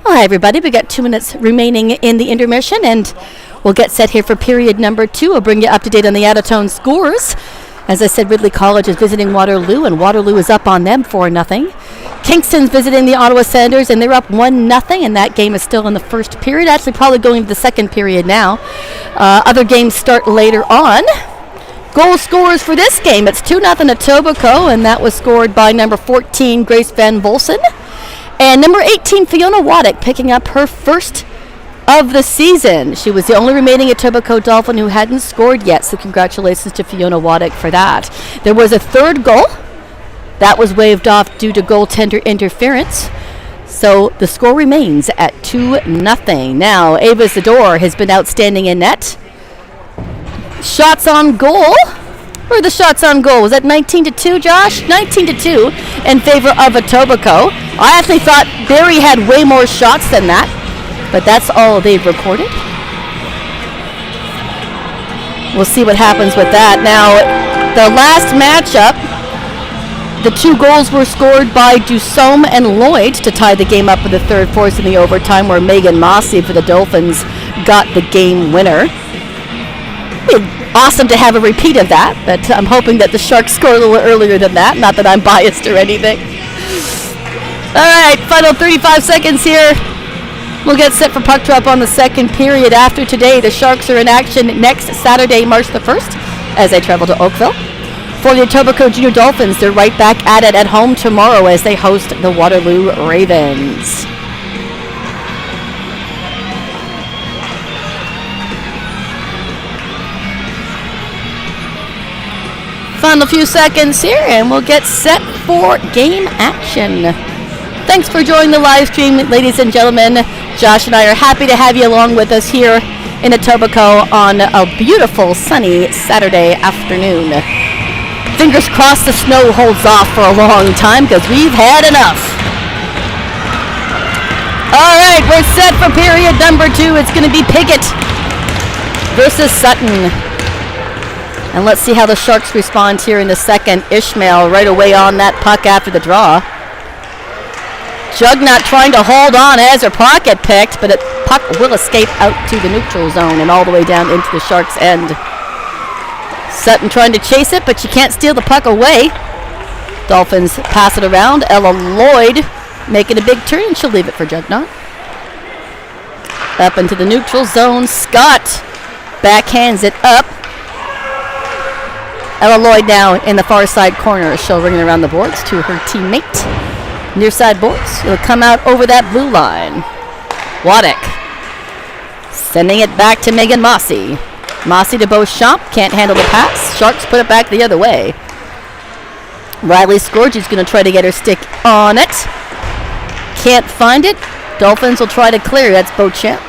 Hi, everybody. We got 2 minutes remaining in the intermission, and we'll get set here for period number 2. We'll bring you up to date on the out-of-town scores. As I said, Ridley College is visiting Waterloo, and Waterloo is up on them 4-0. Kingston's visiting the Ottawa Senators, and they're up 1-0, and that game is still in the first period. Actually, probably going to the second period now. Other games start later on. Goal scorers for this game, it's 2-0 Etobicoke, and that was scored by number 14, Grace Van Volsen. And number 18, Fiona Waddick, picking up her first of the season. She was the only remaining Etobicoke Dolphin who hadn't scored yet, so congratulations to Fiona Waddick for that. There was a third goal. That was waved off due to goaltender interference. So the score remains at 2-0. Now, Ava Zador has been outstanding in net. Shots on goal. Where are the shots on goal? Was that 19-2, Josh? 19-2 in favor of Etobicoke. I actually thought Barrie had way more shots than that, but that's all they've recorded. We'll see what happens with that. Now, the last matchup, the 2 goals were scored by Dusome and Lloyd to tie the game up with the third force in the overtime, where Megan Mossy for the Dolphins got the game winner. Awesome to have a repeat of that, but I'm hoping that the Sharks score a little earlier than that. Not that I'm biased or anything. All right, final 35 seconds here. We'll get set for puck drop on the second period. After today, the Sharks are in action next Saturday, March the 1st, as they travel to Oakville. For the Etobicoke Junior Dolphins, they're right back at it at home tomorrow as they host the Waterloo Ravens. Final few seconds here, and we'll get set for game action. Thanks for joining the live stream, ladies and gentlemen. Josh and I are happy to have you along with us here in Etobicoke on a beautiful sunny Saturday afternoon. Fingers crossed the snow holds off for a long time, because we've had enough. All right, we're set for period number 2. It's going to be Piggott versus Sutton. And let's see how the Sharks respond here in the second. Ishmael right away on that puck after the draw. Jugnut trying to hold on as her pocket picked, but the puck will escape out to the neutral zone and all the way down into the Sharks' end. Sutton trying to chase it, but she can't steal the puck away. Dolphins pass it around. Ella Lloyd making a big turn. She'll leave it for Jugnut. Up into the neutral zone. Scott backhands it up. Ella Lloyd now in the far side corner. She'll ring it around the boards to her teammate. Near side boards. It'll come out over that blue line. Waddick sending it back to Megan Mossy. Mossy to Beauchamp. Can't handle the pass. Sharks put it back the other way. Riley Scourge's going to try to get her stick on it. Can't find it. Dolphins will try to clear. That's Beauchamp.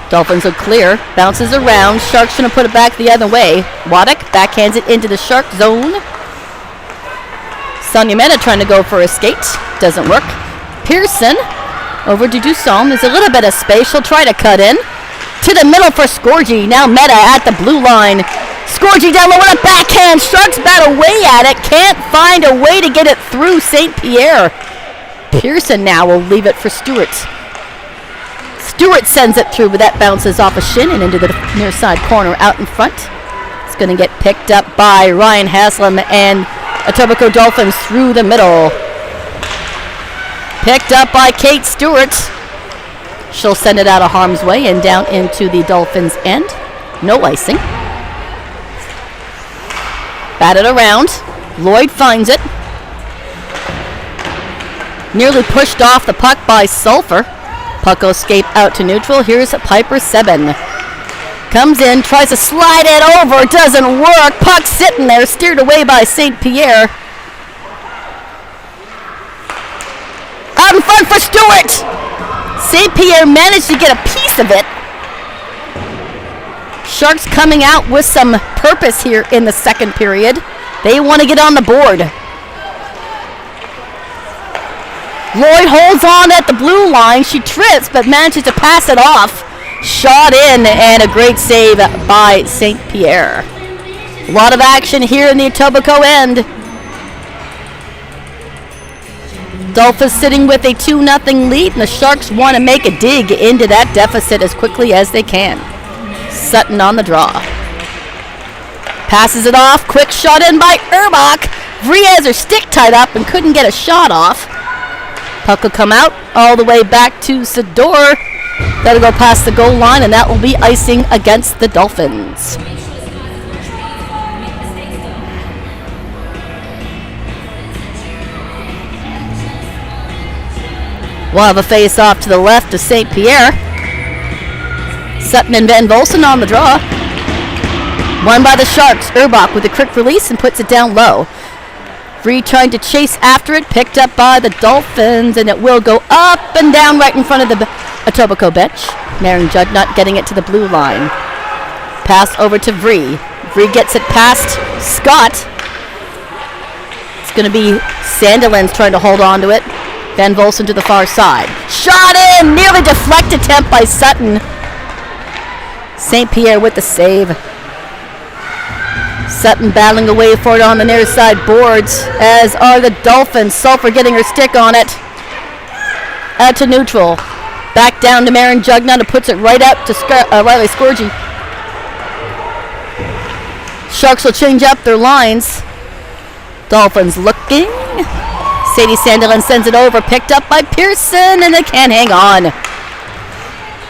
Dolphins will clear. Bounces around. Sharks going to put it back the other way. Waddick backhands it into the Shark zone. Sonia Mena trying to go for a skate. Doesn't work. Pearson over to Dusome. There's a little bit of space. She'll try to cut in. To the middle for Scorgi. Now Meta at the blue line. Scorgi down low with a backhand. Sharks bat away at it. Can't find a way to get it through St. Pierre. Pearson now will leave it for Stewart. Stewart sends it through, but that bounces off a shin and into the near side corner out in front. It's going to get picked up by Ryan Haslam and Etobicoke Dolphins through the middle. Picked up by Kate Stewart. She'll send it out of harm's way and down into the Dolphins' end. No icing. Batted around. Lloyd finds it. Nearly pushed off the puck by Sulphur. Puck will escape out to neutral. Here's Piper Seben. Comes in, tries to slide it over. Doesn't work. Puck sitting there, steered away by St. Pierre. Out in front for Stewart. St. Pierre managed to get a piece of it. Sharks coming out with some purpose here in the second period. They want to get on the board. Lloyd holds on at the blue line. She trips but manages to pass it off. Shot in and a great save by St. Pierre. A lot of action here in the Etobicoke end. Dolphins sitting with a 2-0 lead, and the Sharks want to make a dig into that deficit as quickly as they can. Sutton on the draw. Passes it off. Quick shot in by Erbach. Vree has her stick tied up and couldn't get a shot off. Puck will come out all the way back to Sador. That'll go past the goal line, and that will be icing against the Dolphins. We'll have a face-off to the left of St. Pierre. Sutton and Van Volsen on the draw. Won by the Sharks. Erbach with a quick release and puts it down low. Vree trying to chase after it. Picked up by the Dolphins, and it will go up and down right in front of the Etobicoke bench. Maren Jugnutt getting it to the blue line. Pass over to Vree. Vree gets it past Scott. It's going to be Sandilands trying to hold on to it. Van Volsen to the far side. Shot in! Nearly deflect attempt by Sutton. St. Pierre with the save. Sutton battling away for it on the near side boards, as are the Dolphins. Sulphur getting her stick on it. Out to neutral. Back down to Maren Jugnutt, who puts it right up to Riley Scorgi. Sharks will change up their lines. Dolphins looking. Sadie Sandiland sends it over, picked up by Pearson, and they can't hang on.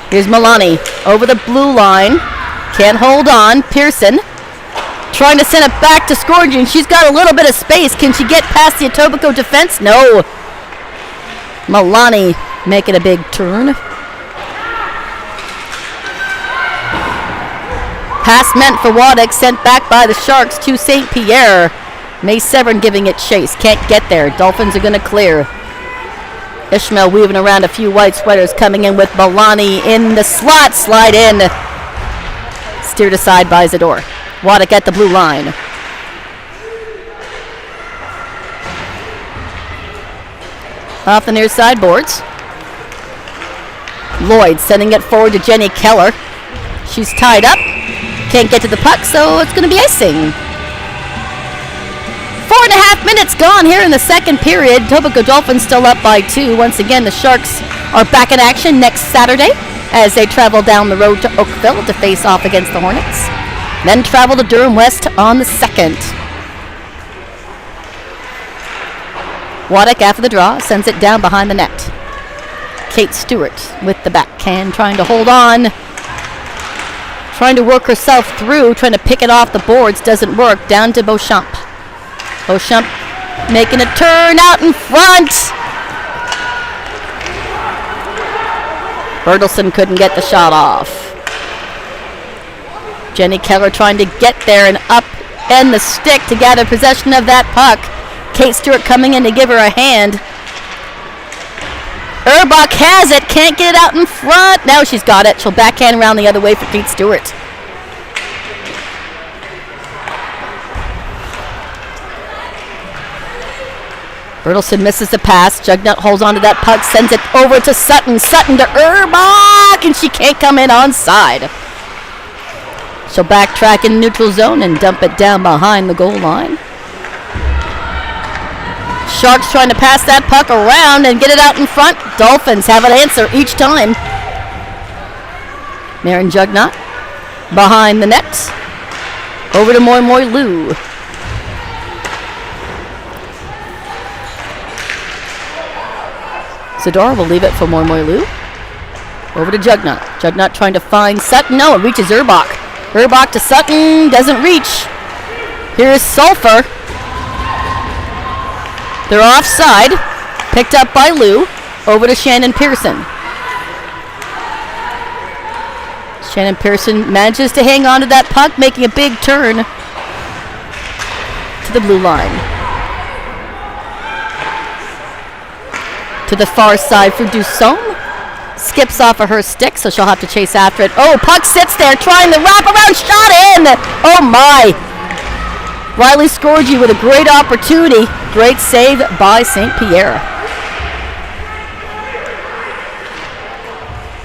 Here's Milani over the blue line. Can't hold on. Pearson trying to send it back to Scorgi, and she's got a little bit of space. Can she get past the Etobicoke defense? No. Milani making a big turn. Pass meant for Waddick, sent back by the Sharks to St. Pierre. May Severn giving it chase. Can't get there. Dolphins are going to clear. Ishmael weaving around a few white sweaters, coming in with Milani in the slot. Slide in. Steered aside by Zador. Waddick at the blue line. Off the near side boards. Lloyd sending it forward to Jenny Keller. She's tied up. Can't get to the puck, so it's going to be icing. 4.5 minutes gone here in the second period. Etobicoke Dolphins still up by 2. Once again, the Sharks are back in action next Saturday as they travel down the road to Oakville to face off against the Hornets. Then travel to Durham West on the 2nd. Waddick after the draw sends it down behind the net. Kate Stewart with the backhand, trying to hold on. Trying to work herself through, trying to pick it off the boards. Doesn't work. Down to Beauchamp. Beauchamp making a turn out in front. Bertelson couldn't get the shot off. Jenny Keller trying to get there and up and the stick to gather possession of that puck. Kate Stewart coming in to give her a hand. Erbach has it, can't get it out in front. Now she's got it. She'll backhand around the other way for Kate Stewart. Bertelson misses the pass. Jugnutt holds on to that puck, sends it over to Sutton. Sutton to Erbach, and she can't come in onside. She'll backtrack in neutral zone and dump it down behind the goal line. Sharks trying to pass that puck around and get it out in front. Dolphins have an answer each time. Maren Jugnutt behind the net. Over to Moi Moi Lou. Zador will leave it for Moi Moi Lou. Over to Jugnutt. Jugnutt trying to find Sutton. No, it reaches Erbach. Erbach to Sutton. Doesn't reach. Here's Sulphur. They're offside. Picked up by Lou. Over to Shannon Pearson. Shannon Pearson manages to hang on to that puck, making a big turn to the blue line. To the far side for Dusson. Skips off of her stick, so she'll have to chase after it. Oh, puck sits there trying the wraparound shot in. Oh my. Riley Scorgi with a great opportunity. Great save by St. Pierre.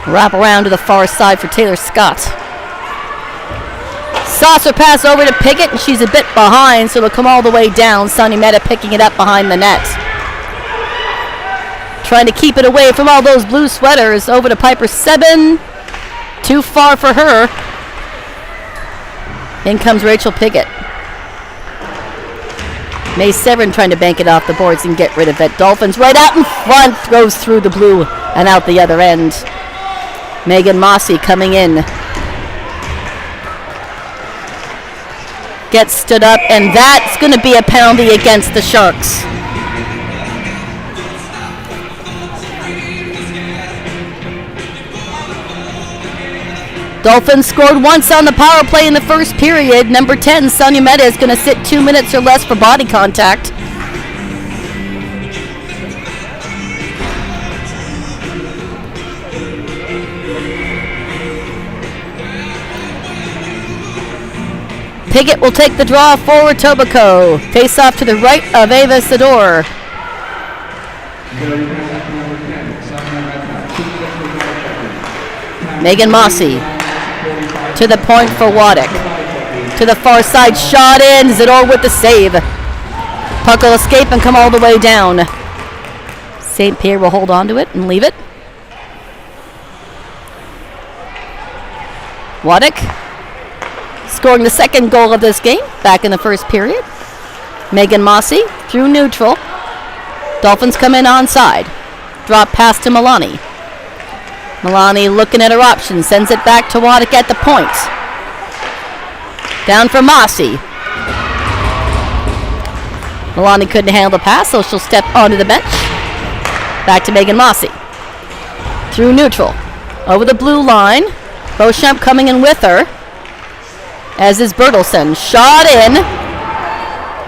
Wrap around to the far side for Taylor Scott. Saucer pass over to Pickett, and she's a bit behind, so it'll come all the way down. Sonny Meta picking it up behind the net. trying to keep it away from all those blue sweaters. Over to Piper 7. Too far for her. In comes Rachel Piggott. May Severin trying to bank it off the boards and get rid of it. Dolphins right out in front. Throws through the blue and out the other end. Megan Mossy coming in. Gets stood up, and that's going to be a penalty against the Sharks. Dolphins scored once on the power play in the first period. Number 10, Sonia Meta, is going to sit 2 minutes or less for body contact. Piggott will take the draw for Etobicoke. Face off to the right of Ava Sador. Megan Mossy to the point for Waddick. To the far side, shot in. Zador with the save. Puck will escape and come all the way down. St. Pierre will hold on to it and leave it. Waddick scoring the second goal of this game back in the first period. Megan Mossy through neutral. Dolphins come in onside. Drop pass to Milani. Milani looking at her options, sends it back to Waddick at the point. Down for Mossy. Milani couldn't handle the pass, so she'll step onto the bench. Back to Megan Mossy. Through neutral. Over the blue line. Beauchamp coming in with her. As is Bertelsen. Shot in.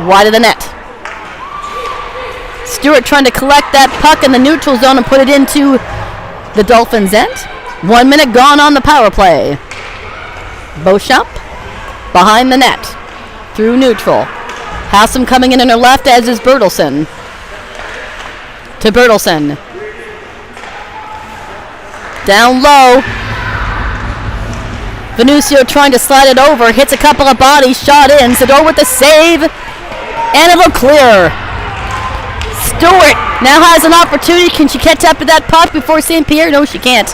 Wide of the net. Stewart trying to collect that puck in the neutral zone and put it into the Dolphins' end. 1 minute gone on the power play. Beauchamp behind the net. Through neutral. Hassam coming in on her left, as is Bertelsen. To Bertelsen. Down low. Venucio trying to slide it over. Hits a couple of bodies. Shot in. Sador with the save. And it will clear. Stewart now has an opportunity. Can she catch up to that puck before St. Pierre? No, she can't.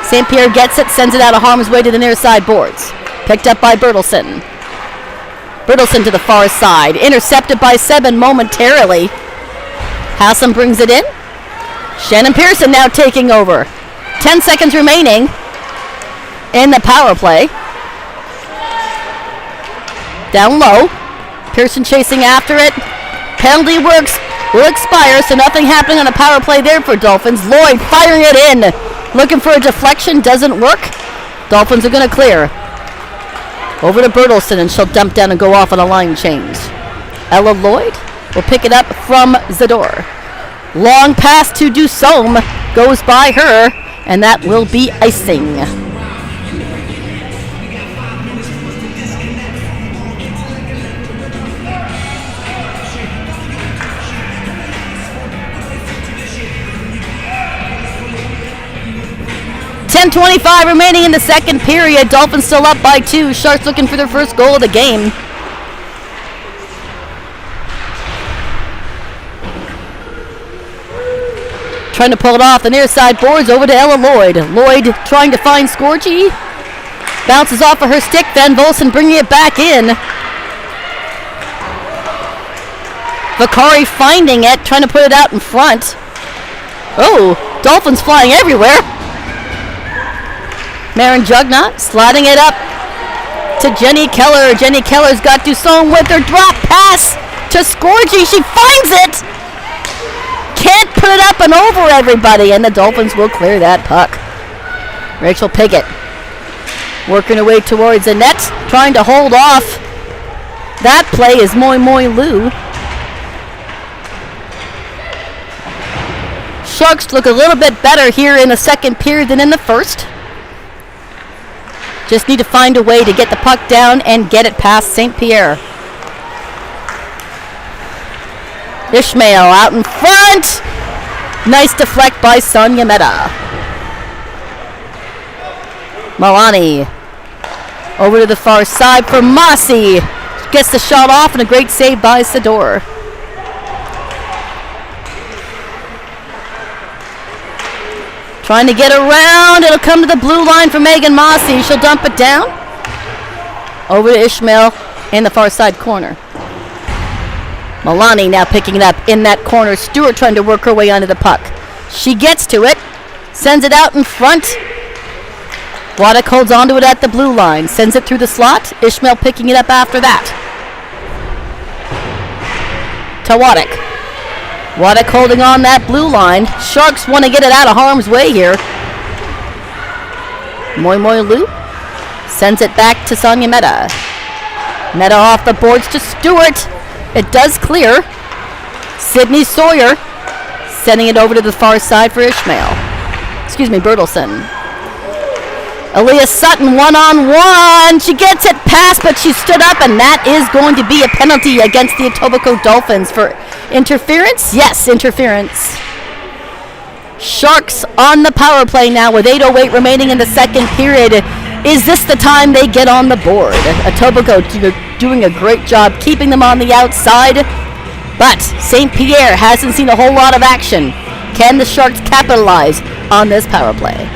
St. Pierre gets it, sends it out of harm's way to the near side boards. Picked up by Bertelsen. Bertelsen to the far side. Intercepted by 7 momentarily. Hassam brings it in. Shannon Pearson now taking over. 10 seconds remaining in the power play. Down low. Pearson chasing after it. Penalty works. Will expire, so nothing happening on the power play there for Dolphins. Lloyd firing it in. Looking for a deflection. Doesn't work. Dolphins are going to clear. Over to Bertelsen, and she'll dump down and go off on a line change. Ella Lloyd will pick it up from Zador. Long pass to Dusome. Goes by her, and that will be icing. .25 remaining in the second period. Dolphins still up by 2. Sharks looking for their first goal of the game. Trying to pull it off the near side boards over to Ella Lloyd. Lloyd trying to find Scorgi. Bounces off of her stick. Van Volsen bringing it back in. Vakari finding it. Trying to put it out in front. Oh, Dolphins flying everywhere. Marin Jugnot sliding it up to Jenny Keller. Jenny Keller's got Dusson with her drop pass to Scorgi. She finds it. Can't put it up and over everybody, and the Dolphins will clear that puck. Rachel Piggott working her way towards the net, trying to hold off. That play is Moi Moi Lu. Sharks look a little bit better here in the second period than in the first. Just need to find a way to get the puck down and get it past St. Pierre. Ishmael out in front. Nice deflect by Sonia Meta. Milani over to the far side for Mossy. Gets the shot off and a great save by Sador. Trying to get around. It'll come to the blue line for Megan Mossy. She'll dump it down. Over to Ishmael in the far side corner. Milani now picking it up in that corner. Stewart trying to work her way onto the puck. She gets to it. Sends it out in front. Waddick holds onto it at the blue line. Sends it through the slot. Ishmael picking it up after that. To Waddick. Waddick holding on that blue line. Sharks want to get it out of harm's way here. Moy sends it back to Sonia Meta. Meta off the boards to Stewart. It does clear. Sydney Sawyer sending it over to the far side for Ishmael. Bertelson. Aaliyah Sutton one-on-one. She gets it past, but she stood up, and that is going to be a penalty against the Etobicoke Dolphins for interference. Yes, interference. Sharks on the power play now with 8:08 remaining in the second period. Is this the time they get on the board? Etobicoke doing a great job keeping them on the outside, but St. Pierre hasn't seen a whole lot of action. Can the Sharks capitalize on this power play?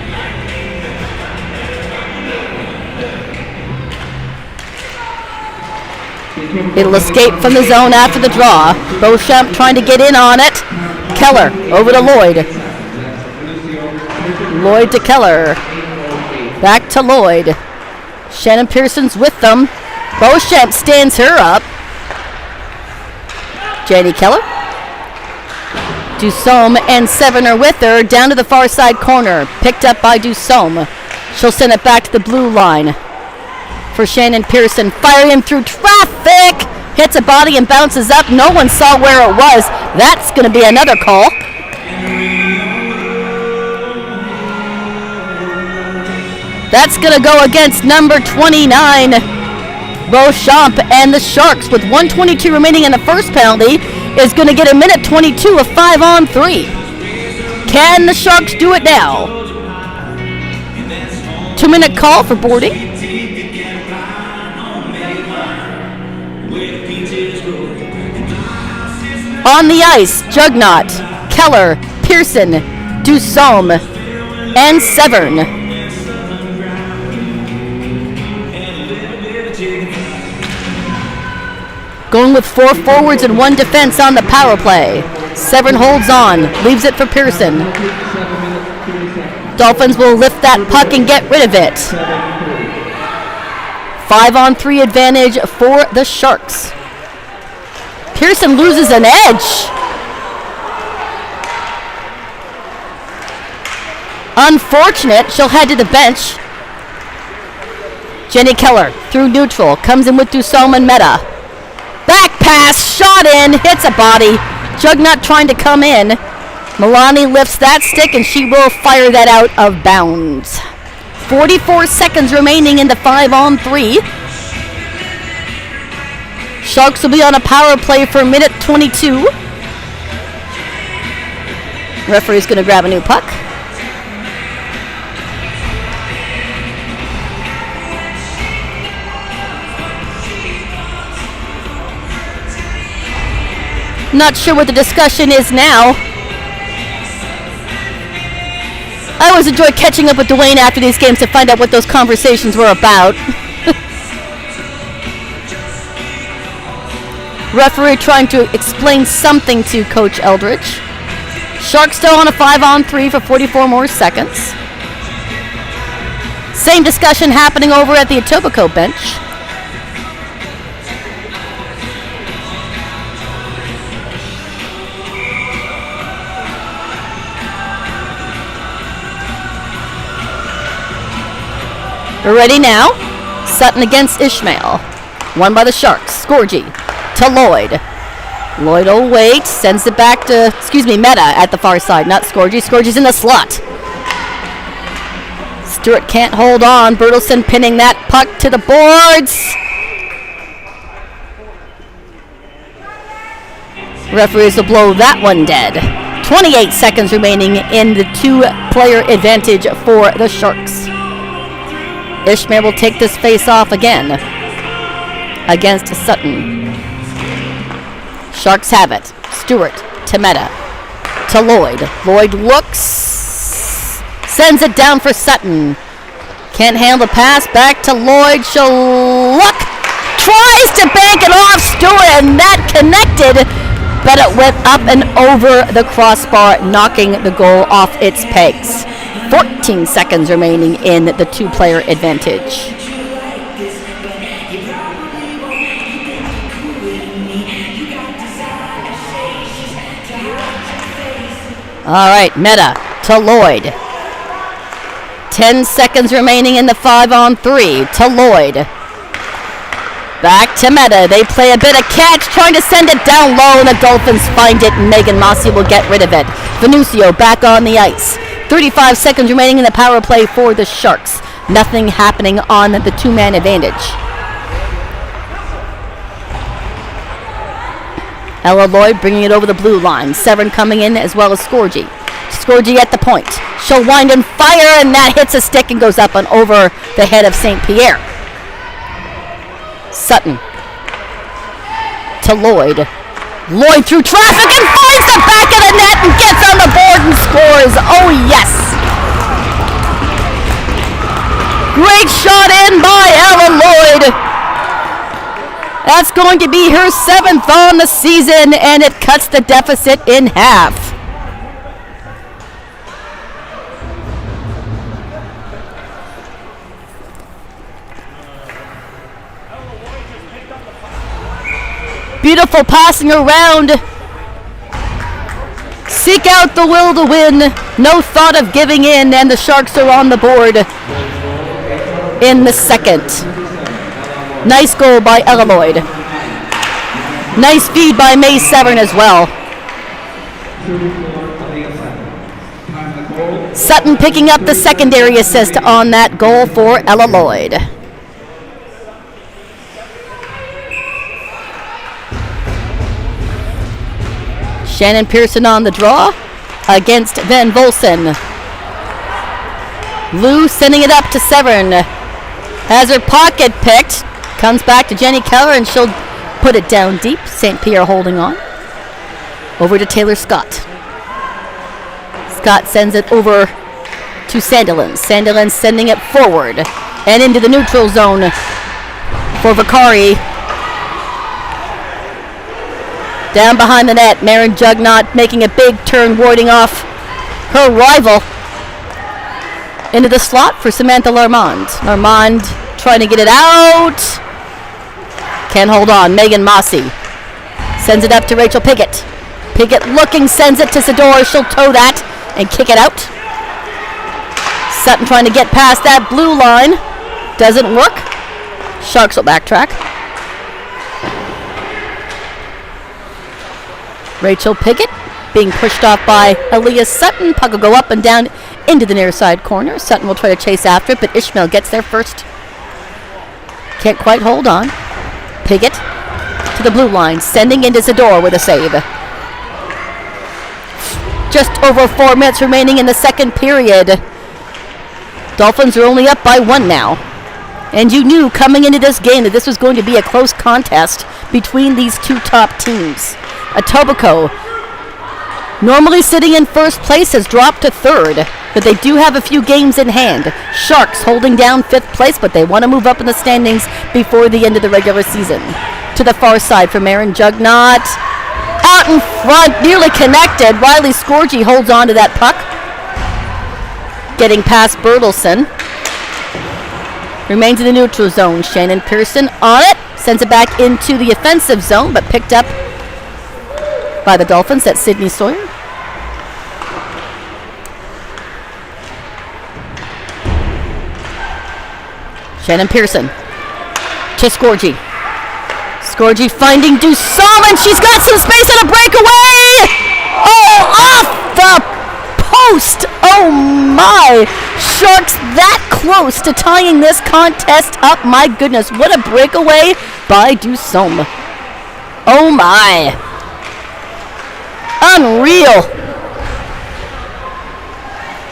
It'll escape from the zone after the draw. Beauchamp trying to get in on it. Keller over to Lloyd. Lloyd to Keller. Back to Lloyd. Shannon Pearson's with them. Beauchamp stands her up. Janie Keller. Dusome and Seven are with her. Down to the far side corner. Picked up by Dusome. She'll send it back to the blue line for Shannon Pearson. Firing through traffic. Hits a body and bounces up. No one saw where it was. That's going to be another call. That's going to go against number 29, Beauchamp, and the Sharks with 1:22 remaining in the first penalty is going to get a minute 22 of 5-on-3. Can the Sharks do it now? 2-minute call for boarding. On the ice, Jugnot, Keller, Pearson, Dusome, and Severn. Going with 4 forwards and 1 defense on the power play. Severn holds on, leaves it for Pearson. Dolphins will lift that puck and get rid of it. 5-on-3 advantage for the Sharks. Pearson loses an edge. Unfortunate, she'll head to the bench. Jenny Keller through neutral, comes in with Dusome and Meta. Back pass, shot in, hits a body. Jugnot trying to come in. Milani lifts that stick and she will fire that out of bounds. 44 seconds remaining in the 5-on-3. Sharks will be on a power play for minute 22. Referee's going to grab a new puck. Not sure what the discussion is now. I always enjoy catching up with Dwayne after these games to find out what those conversations were about. Referee trying to explain something to Coach Eldridge. Sharks still on a 5-on-3 for 44 more seconds. Same discussion happening over at the Etobicoke bench. We're ready now. Sutton against Ishmael. Won by the Sharks. Scorgi to Lloyd. Lloyd will wait. Sends it back to, Meta at the far side. Not Scorgi. Scorgi's in the slot. Stewart can't hold on. Bertelson pinning that puck to the boards. Referees will blow that one dead. 28 seconds remaining in the 2-player advantage for the Sharks. Ishmael will take this face off again against Sutton. Sharks have it. Stewart to Meta to Lloyd. Lloyd looks, Sends it down for Sutton. Can't handle the pass. Back to Lloyd. She'll look. Tries to bank it off Stewart, and that connected, but it went up and over the crossbar, knocking the goal off its pegs. 14 seconds remaining in the two-player advantage. All right, Meta to Lloyd. 10 seconds remaining in the 5-on-3 to Lloyd. Back to Meta. They play a bit of catch, trying to send it down low, and the Dolphins find it, and Megan Mossy will get rid of it. Venucio back on the ice. 35 seconds remaining in the power play for the Sharks. Nothing happening on the two-man advantage. Ella Lloyd bringing it over the blue line. Severn coming in as well as Scorgie. Scorgie at the point. She'll wind and fire, and that hits a stick and goes up and over the head of St. Pierre. Sutton to Lloyd. Lloyd through traffic and finds the back of the net and gets on the board and scores. Oh, yes. Great shot in by Ella Lloyd. That's going to be her 7th on the season, and it cuts the deficit in half. Beautiful passing around. Seek out the will to win. No thought of giving in, and the Sharks are on the board in the second. Nice goal by Ella Lloyd. Nice feed by May Severn as well. Sutton picking up the secondary assist on that goal for Ella Lloyd. Shannon Pearson on the draw against Van Volsen. Lou sending it up to Severn. Has her pocket picked. Comes back to Jenny Keller, and she'll put it down deep. St. Pierre holding on. Over to Taylor Scott. Scott sends it over to Sandilands. Sandilands sending it forward and into the neutral zone for Vicari. Down behind the net, Marin Jugnot making a big turn, warding off her rival. Into the slot for Samantha Larmand. Larmand trying to get it out. Can't hold on. Megan Mossy sends it up to Rachel Piggott. Piggott looking, sends it to Sador. She'll toe that and kick it out. Sutton trying to get past that blue line. Doesn't work. Sharks will backtrack. Rachel Piggott being pushed off by Aaliyah Sutton. Puck will go up and down into the near side corner. Sutton will try to chase after it, but Ishmael gets there first. Can't quite hold on. Piggott to the blue line, sending into Zador with a save. Just over 4 minutes remaining in the second period. Dolphins are only up by 1 now. And you knew coming into this game that this was going to be a close contest between these two top teams. Etobicoke, normally sitting in first place, has dropped to third, but they do have a few games in hand. Sharks holding down 5th place, but they want to move up in the standings before the end of the regular season. To the far side for Marin Jugnot. Out in front, nearly connected. Riley Scorgie holds on to that puck. Getting past Bertelson. Remains in the neutral zone. Shannon Pearson on it. Sends it back into the offensive zone, but picked up by the Dolphins. That's Sydney Sawyer. Shannon Pearson to Scorgie. Scorgie finding Dussault, and she's got some space and a breakaway! Oh, off the post! Oh my! Sharks that close to tying this contest up. My goodness, what a breakaway by Dussault. Oh my! Unreal!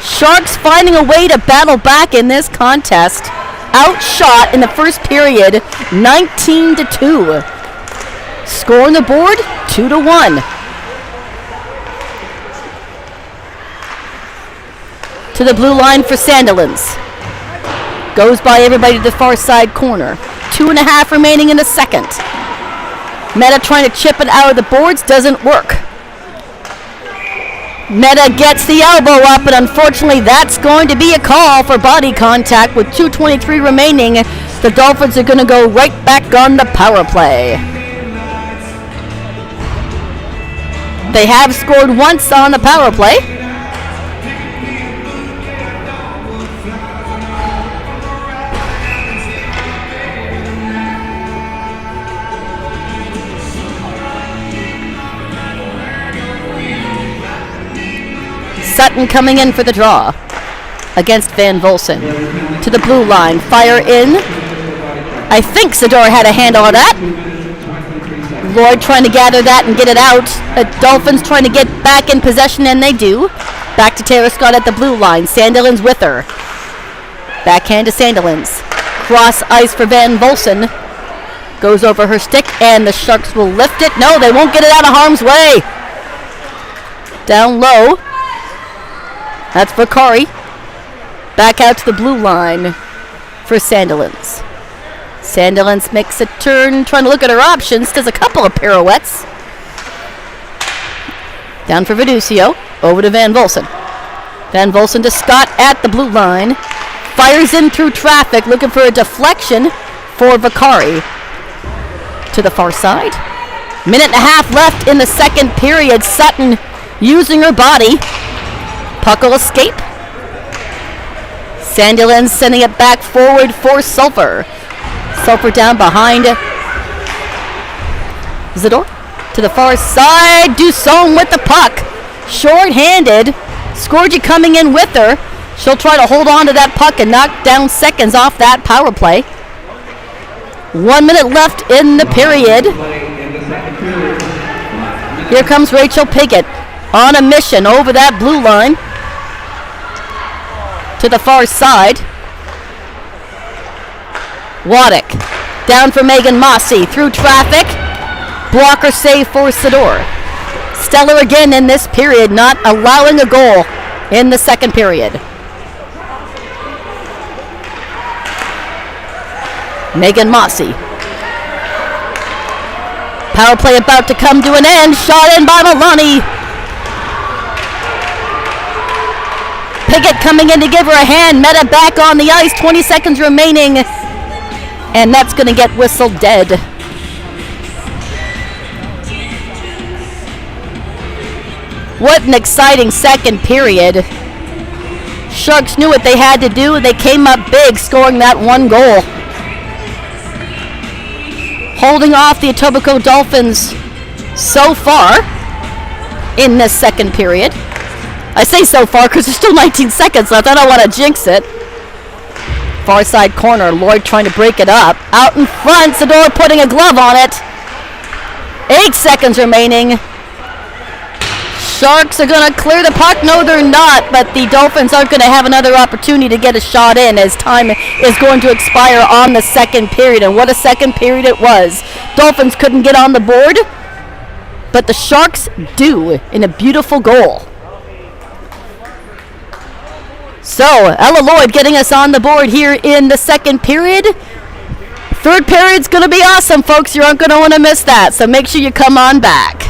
Sharks finding a way to battle back in this contest. Outshot in the first period, 19-2. Score on the board, 2-1. to the blue line for Sandilands. Goes by everybody to the far side corner. 2.5 remaining in the second. Meta trying to chip it out of the boards, doesn't work. Meta gets the elbow up, but unfortunately that's going to be a call for body contact with 2:23 remaining. The Dolphins are going to go right back on the power play. They have scored once on the power play. Sutton coming in for the draw against Van Volsen. To the blue line, fire in. I think Sador had a handle on that. Lloyd trying to gather that and get it out. Dolphins trying to get back in possession, and they do. Back to Tara Scott at the blue line. Sandilands with her. Backhand to Sandilands. Cross ice for Van Volsen. Goes over her stick, and the Sharks will lift it. No, they won't get it out of harm's way. Down low. That's Vakari. Back out to the blue line for Sandilands. Sandilands makes a turn, trying to look at her options. Does a couple of pirouettes. Down for Viducio. Over to Van Volsen. Van Volsen to Scott at the blue line. Fires in through traffic, looking for a deflection for Vakari. To the far side. 1.5 minutes left in the second period. Sutton using her body. Puck will escape. Sandilands sending it back forward for Sulphur. Sulphur down behind Zador. To the far side. Dusson with the puck. Short-handed. Scorgi coming in with her. She'll try to hold on to that puck and knock down seconds off that power play. 1 minute left in the period. Here comes Rachel Piggott on a mission over that blue line. To the far side. Waddick. Down for Megan Mossy. Through traffic. Blocker save for Sador. Stellar again in this period, not allowing a goal in the second period. Megan Mossy. Power play about to come to an end. Shot in by Malani. Piggott coming in to give her a hand. Meta back on the ice. 20 seconds remaining. And that's going to get whistled dead. What an exciting second period. Sharks knew what they had to do. They came up big, scoring that one goal. Holding off the Etobicoke Dolphins so far in this second period. I say so far because there's still 19 seconds left. I don't want to jinx it. Far side corner, Lloyd trying to break it up. Out in front, Sador putting a glove on it. 8 seconds remaining. Sharks are going to clear the puck. No, they're not, but the Dolphins aren't going to have another opportunity to get a shot in as time is going to expire on the second period. And what a second period it was. Dolphins couldn't get on the board, but the Sharks do in a beautiful goal. So, Ella Lloyd getting us on the board here in the second period. Third period's going to be awesome, folks. You aren't going to want to miss that, so make sure you come on back.